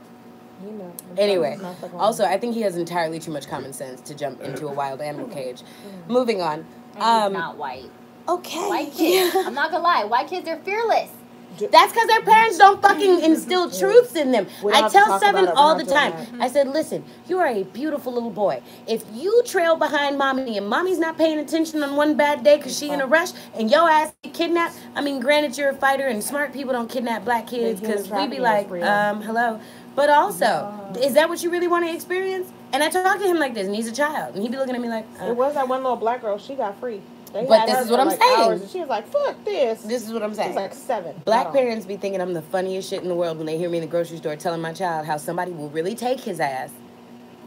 Anyway, also, I think he has entirely too much common sense to jump into a wild animal cage. Moving on. And he's not white. Okay. White kids. I'm not gonna lie. White kids, they're fearless. That's because their parents don't fucking instill truths in them. I tell Seven all the time. I said, listen, you are a beautiful little boy. If you trail behind mommy and mommy's not paying attention on one bad day because she in a rush and your ass get kidnapped, I mean, granted, you're a fighter and smart people don't kidnap black kids because we be like, hello. But also, is that what you really want to experience? And I talk to him like this, and he's a child. And he be looking at me like, It was that one little black girl, she got free. But this is what I'm saying. And she was like, fuck this. This is what I'm saying. She was like 7. Black parents be thinking I'm the funniest shit in the world when they hear me in the grocery store telling my child how somebody will really take his ass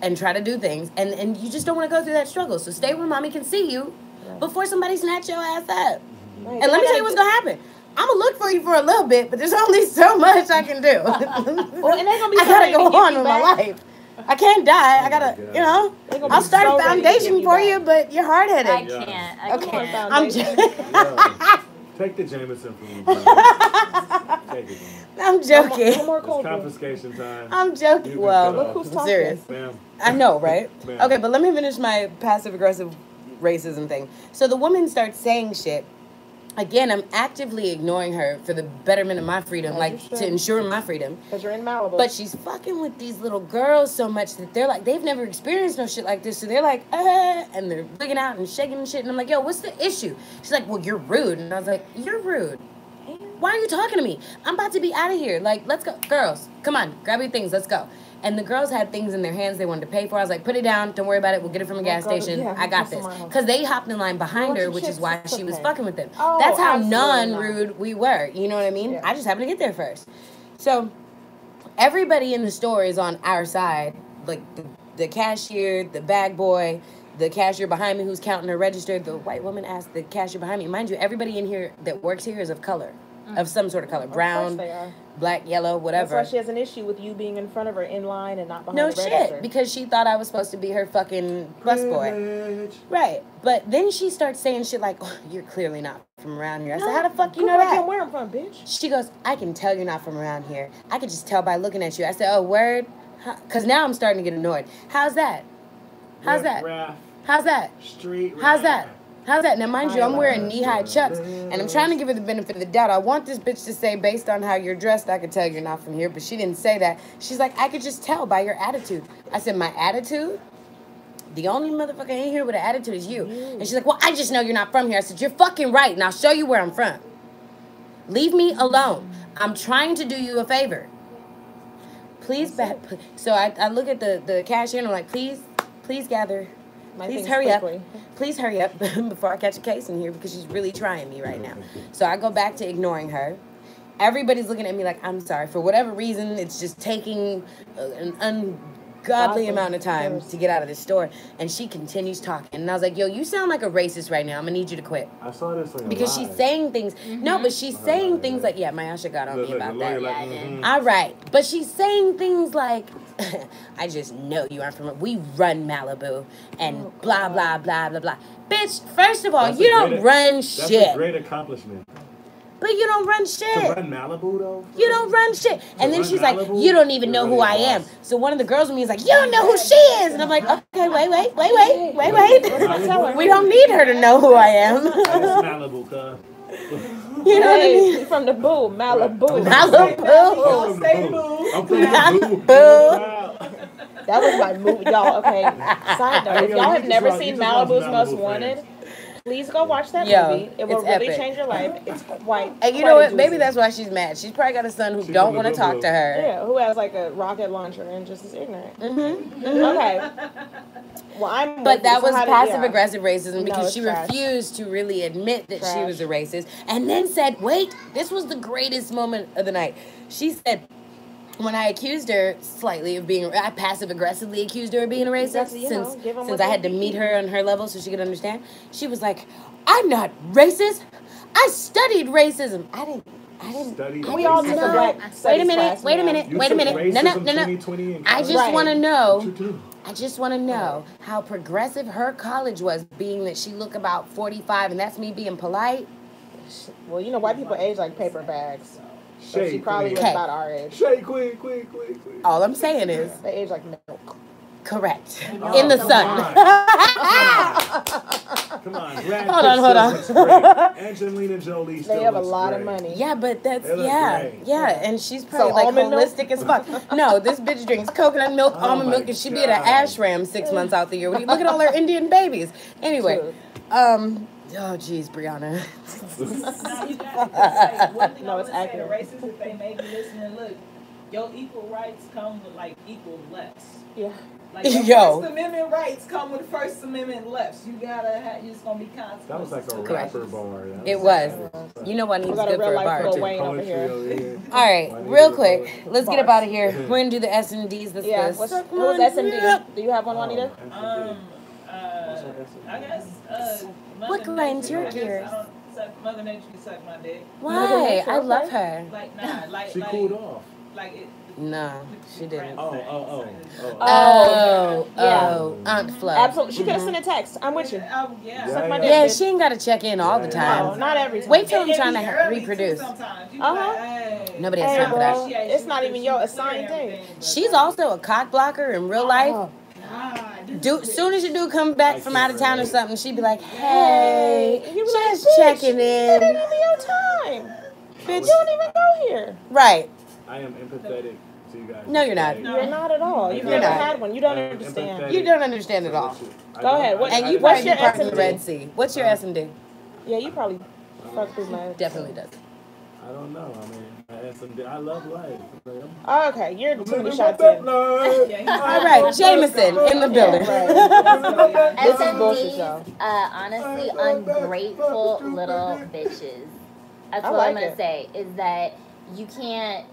and try to do things. And you just don't want to go through that struggle. So stay where mommy can see you before somebody snatch your ass up. Right. And let me tell you what's going to happen. I'm going to look for you for a little bit, but there's only so much I can do. Well, and they're gonna be I got to go on with my life. I can't die. I gotta, you know, I'll start a foundation for you, but you're hard-headed. I can't. I Okay, can't. I'm just... Take the Jameson from me. Take it. I'm joking. No more It's cold confiscation time. I'm joking. Well, Look who's talking. serious. Bam. I know, right? Bam. Okay, but let me finish my passive-aggressive racism thing. So the woman starts saying shit. Again, I'm actively ignoring her for the betterment of my freedom, to ensure my freedom. Because you're in Malibu. But she's fucking with these little girls so much that they're like, they've never experienced no shit like this. So they're like, and they're looking out and shaking and shit. And I'm like, yo, what's the issue? She's like, well, you're rude. And I was like, you're rude. Why are you talking to me? I'm about to be out of here. Like, let's go. Girls, come on, grab your things. Let's go. And the girls had things in their hands they wanted to pay for. I was like, put it down. Don't worry about it. We'll get it from a gas station. I got this. Because they hopped in line behind her, which is why she was fucking with them. That's how non-rude we were. You know what I mean? Yeah. I just happened to get there first. So everybody in the store is on our side. Like the cashier, the bag boy, the cashier behind me who's counting her register. The white woman asked the cashier behind me. Mind you, everybody in here that works here is of color. Of some sort of color. Brown, black, yellow, whatever. That's why she has an issue with you being in front of her in line and not behind the register. No shit, because she thought I was supposed to be her fucking busboy. Right. But then she starts saying shit like, oh, you're clearly not from around here. I said, how the fuck you know that? Where I'm from, bitch. She goes, I can tell you're not from around here. I could just tell by looking at you. I said, oh, word? Because now I'm starting to get annoyed. How's that? How's that? How's that? Street How's that? How's that? Now, mind you, I'm wearing knee-high Chucks, and I'm trying to give her the benefit of the doubt. I want this bitch to say, based on how you're dressed, I could tell you're not from here, but she didn't say that. She's like, I could just tell by your attitude. I said, my attitude? The only motherfucker in here with an attitude is you. And she's like, well, I just know you're not from here. I said, you're fucking right, and I'll show you where I'm from. Leave me alone. I'm trying to do you a favor. Please, so I look at the cashier, and I'm like, please gather. Please hurry up. Please hurry up before I catch a case in here because she's really trying me right now. So I go back to ignoring her. Everybody's looking at me like, I'm sorry. For whatever reason, it's just taking an ungodly amount of time to get out of this store. And she continues talking. And I was like, yo, you sound like a racist right now. I'm going to need you to quit. I saw this like because she's saying things. No, but she's saying things like, yeah, Mayasha got on me about that. Yeah, I did. All right. But she's saying things like, I just know you aren't from, we run Malibu and blah, blah, blah, blah, blah. Bitch, first of all, you don't run shit. That's a great accomplishment. But you don't run shit. To run Malibu, though? You don't run shit. And then she's like, you don't even know who I am. So one of the girls with me is like, you don't know who she is. And I'm like, okay, wait. We don't need her to know who I am. That's Malibu, cuz. You know what I mean? From the boo, Malibu. Malibu. I'm from the Malibu. That was my movie, y'all. Okay. Side note: if y'all have never seen Malibu's Most Wanted, please go watch that movie. It will really change your life. It's quite. And you know what? Maybe that's why she's mad. She's probably got a son who don't want to talk to her. Yeah, who has like a rocket launcher and just is ignorant. Okay. Well, but that was passive-aggressive racism because she refused to really admit that she was a racist, and then said, "Wait, this was the greatest moment of the night." She said, when I accused her slightly of being, I passive-aggressively accused her of being a racist since I had to meet her on her level so she could understand. She was like, "I'm not racist. I studied racism. I didn't. We all know. Wait a minute. No. I just want to know. I just want to know how progressive her college was, being that she looked about 45, and that's me being polite. Well, you know, white people age like paper bags. So Shade, she probably was about our age. Shade, quick. All I'm saying is they age like milk. Correct. In the sun. Come on Hold on. Angelina Jolie. They have a lot of money. Yeah, but that's great. and she's probably like almond milk? holistic as fuck. No, this bitch drinks coconut milk, almond my milk, and she be at an God. ashram 6 months out the year. Look at all her Indian babies. Anyway, oh jeez, Brianna. Now you got one thing No, I it's would say to accurate. racists, if they may be listening, look, your equal rights come with like equal lefts. Yeah. Like your Yo. First Amendment rights come with First Amendment lefts. You gotta have, you're just gonna be consequences. That was like a Correct. rapper bar. It was. You know what We needs got a good real for a life bar Lil too. Wayne over here. All right, real quick, let's get up out of here. We're gonna do the S and D's. This Yeah. What's S&D? Do you have one, Juanita? I guess. What Mother grinds Nature, your I guess, gears? I don't suck, Mother Nature can suck my dick. Why? I love her. Like nah, like She like, cooled off. Like it. No, she didn't. Oh. Aunt Flo. Absolutely. She could have sent a text. I'm with you. Yeah. Suck my Yeah. dick. Yeah, bitch. she ain't got to check in all the No, time. not every time. Wait till I'm It trying be to early, too, reproduce. sometimes. You Uh-huh. be like, hey. Nobody has Hey, time for that. bro. It's not even your assigned day. She's also a cock blocker in real life. Soon as your dude comes back from out of town or something, she'd be like, "Hey, You be like, just "Bitch, checking It ain't in." even your time. Bitch, you don't even go here. Right? I am empathetic to you guys. No, you're not. No. You're not at all. You've You're never not. had one. You don't I am understand. empathetic. You don't understand at all. Go ahead. What- And you What's probably your be part of the S&D? Red Sea. What's your S and D? Yeah, you probably fuck through my. Definitely does. I don't know. I mean, I love life. Oh, okay, you're too many I'm shots living in. my best life. All right, Jameson in the building. This is bullshit, y'all. Honestly, ungrateful little bitches. That's I what like I'm gonna it. say. Is that you can't.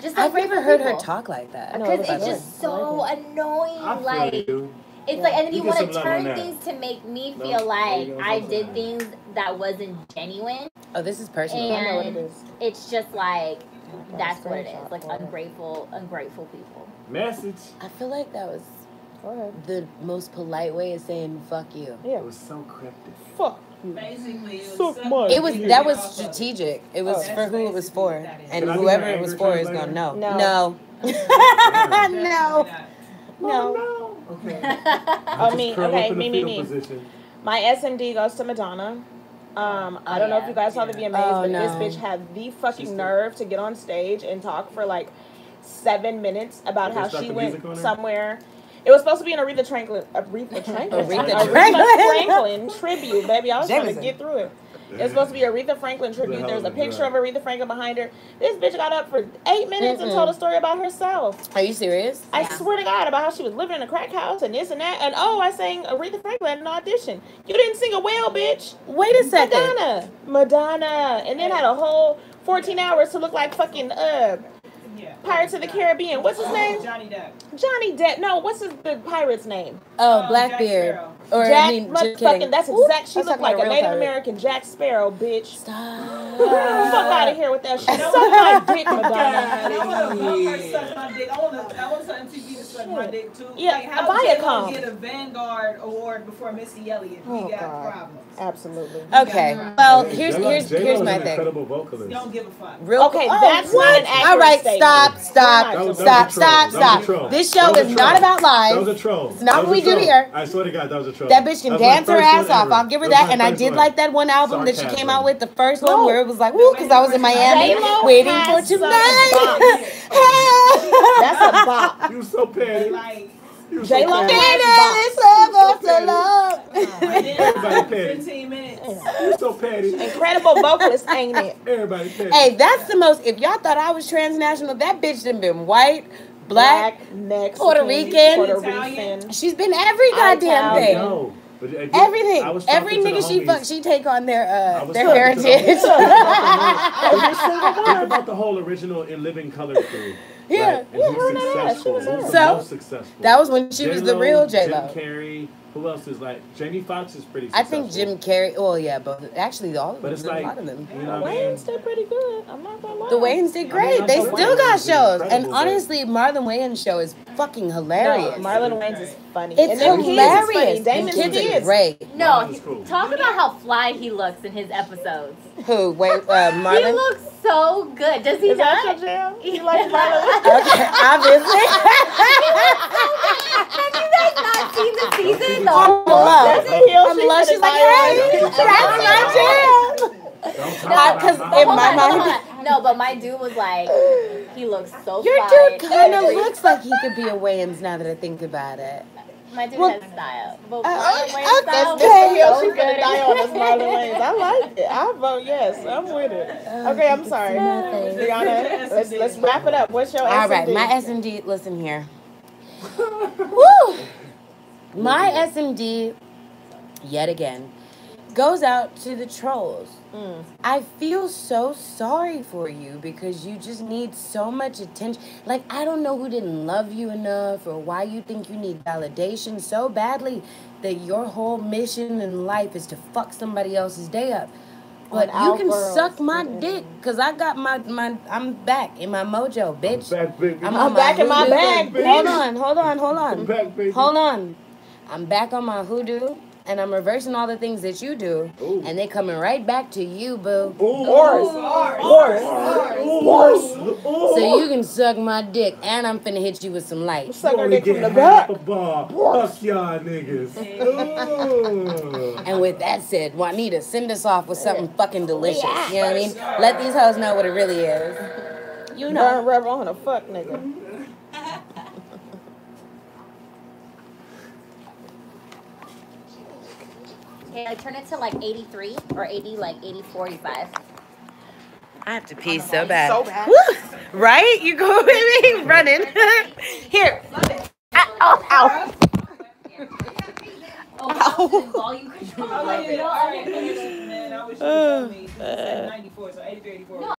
Just I've never heard her people. talk like that. No, Because I it's like just so annoying. I feel Like you. it's like, and then You you get want to some love on turn that. things to make me No, feel no, like you don't I say did that. things that wasn't genuine. Oh, this is personal. I know what it And is. it's just like that's what it screenshot is. Like for it. ungrateful people. Message. I feel like that was Go ahead. the most polite way of saying "fuck you." Yeah. It was so cryptic. Fuck you. Basically, it Suck was my It was dick. that was strategic. It was Oh. for who it was for, and Can I be whoever your it was angry for is gonna know. translator? No. No. No. Okay. Oh, me. Curl up Okay, in the me. fetal position. My SMD goes to Madonna. I don't know if you guys saw the VMAs, Oh, but no. this bitch had the She's fucking still- nerve to get on stage and talk for like 7 minutes about Did they how start she the went music on her? somewhere. It was supposed to be an Aretha Franklin Aretha Franklin tribute, baby. I was trying to Jameson. get through it. It's supposed to be Aretha Franklin tribute. hell There's a is picture that? of Aretha Franklin behind her. This bitch got up for 8 minutes and told a story about herself. Are you serious? I Yeah. swear to God, about how she was living in a crack house and this and that. And oh, I sang Aretha Franklin at an audition. You didn't sing a well, bitch. Wait a second. Madonna. And then had a whole 14 hours to look like fucking Pirates of the Caribbean. What's his name? Johnny Depp. Johnny Depp. No, what's the pirate's name? Oh, Blackbeard. Jack Or I Jack mean, just motherfucking. kidding. That's Ooh, exact. She that's looked talking like a about Native pirate. American Jack Sparrow, bitch. Stop. Fuck out of here with that shit. Suck my dick, And Madonna. I want to bump her suck my dick. I want something TV to suck my dick too. Yeah, like how Viacom. J-Lo get a Vanguard award before Missy Elliott. Oh, We got God. problems. Absolutely. Okay. Well, here's J-Lo here's is my an thing. incredible vocalist. Don't give a fuck. Real Okay, that's what? not an accurate All right, statement. stop. That was Stop. a troll. Stop. That was a Stop. troll. This That show was a is not troll. about That was lies. a troll. It's not That what was we a do troll. here. I swear to God, that was a troll. That bitch can That was my dance her first ass one off. ever. I'll give her That was that. my And I first did one. like that one album that she Sarcasm. came out with, the first one, No. where it was like, woo, because I was in Miami J-Lo waiting for has some tonight. That's a bop. You so petty. Like, You so J-Lo petty. has and then Everybody after petty. 15 minutes. You so petty. incredible vocalist, ain't it? Everybody petty. Hey, that's the most, if y'all thought I was transnational, that bitch done been white, black. Mexican, Puerto Rican. Puerto Italian. Rican. She's been every goddamn Italian. thing. No. But if you- Everything. I was talking Every to the nigga she homies. fuck, she take on their was their talking to the heritage. Think about the whole original In Living Color crew. Yeah. Right? And who's successful? Who's the So, most successful? That was when she was the real J-Lo. Jim Carrey. Who else is like? Jamie Foxx is pretty I successful. think Jim Carrey. Oh yeah, but actually all of But them. it's A like, lot of them. you know what I mean? Wayans did pretty good. I'm not gonna lie. The Wayans did great. I They thought still Wayans got was shows. And incredible, but- honestly, Marlon Wayans' show is fucking hilarious. No, Marlon Wayans is funny. It's and them kids is hilarious. funny. The Damon's kids are kids. great. No, Marlon's cool. talk about how fly he looks in his episodes. Who? Wait, He Marlon? looks so good. Does he Is that your not? jam? You like Marlon? Okay, obviously. Have you guys not seen the season? The Oh, whole wow. season? Doesn't he? I'm low. She's like, hey, that's my jam. Because in my mind, no, but my dude was like, he looks so. Your fly. dude kind of looks like he could be a Wayans now that I think about it. My dude has style. But that's style That's she's gonna die on us, Marlon Wayans. I like it. I vote yes. I'm with it. Okay, I'm sorry, Brianna. Let's wrap it up. What's your SMD? All right, my SMD. Listen here. Woo! My SMD, yet again, goes out to the trolls. I feel so sorry for you because you just need so much attention. Like, I don't know who didn't love you enough or why you think you need validation so badly that your whole mission in life is to fuck somebody else's day up. But you can suck my dick because I got my I'm back in my mojo, bitch. I'm back, baby. I'm back in my bag, bitch. Hold on. I'm back, baby. Hold on. I'm back on my hoodoo. And I'm reversing all the things that you do, and they coming right back to you, boo. Horse. So you can suck my dick, and I'm finna hit you with some light. Suck her dick from the back. Fuck y'all niggas. And with that said, Juanita, send us off with something fucking delicious. You know what I mean? Let these hoes know what it really is. You know. Burn rubber on a fuck nigga. Okay, like turn it to like 83 or 80, like 80, 45. I have to pee so bad. So bad. Woo! Right? You go with me running. Here. Ow. Ow. Volume control. Oh, yeah, man. I wish you told me. She said 94, so 83, 84.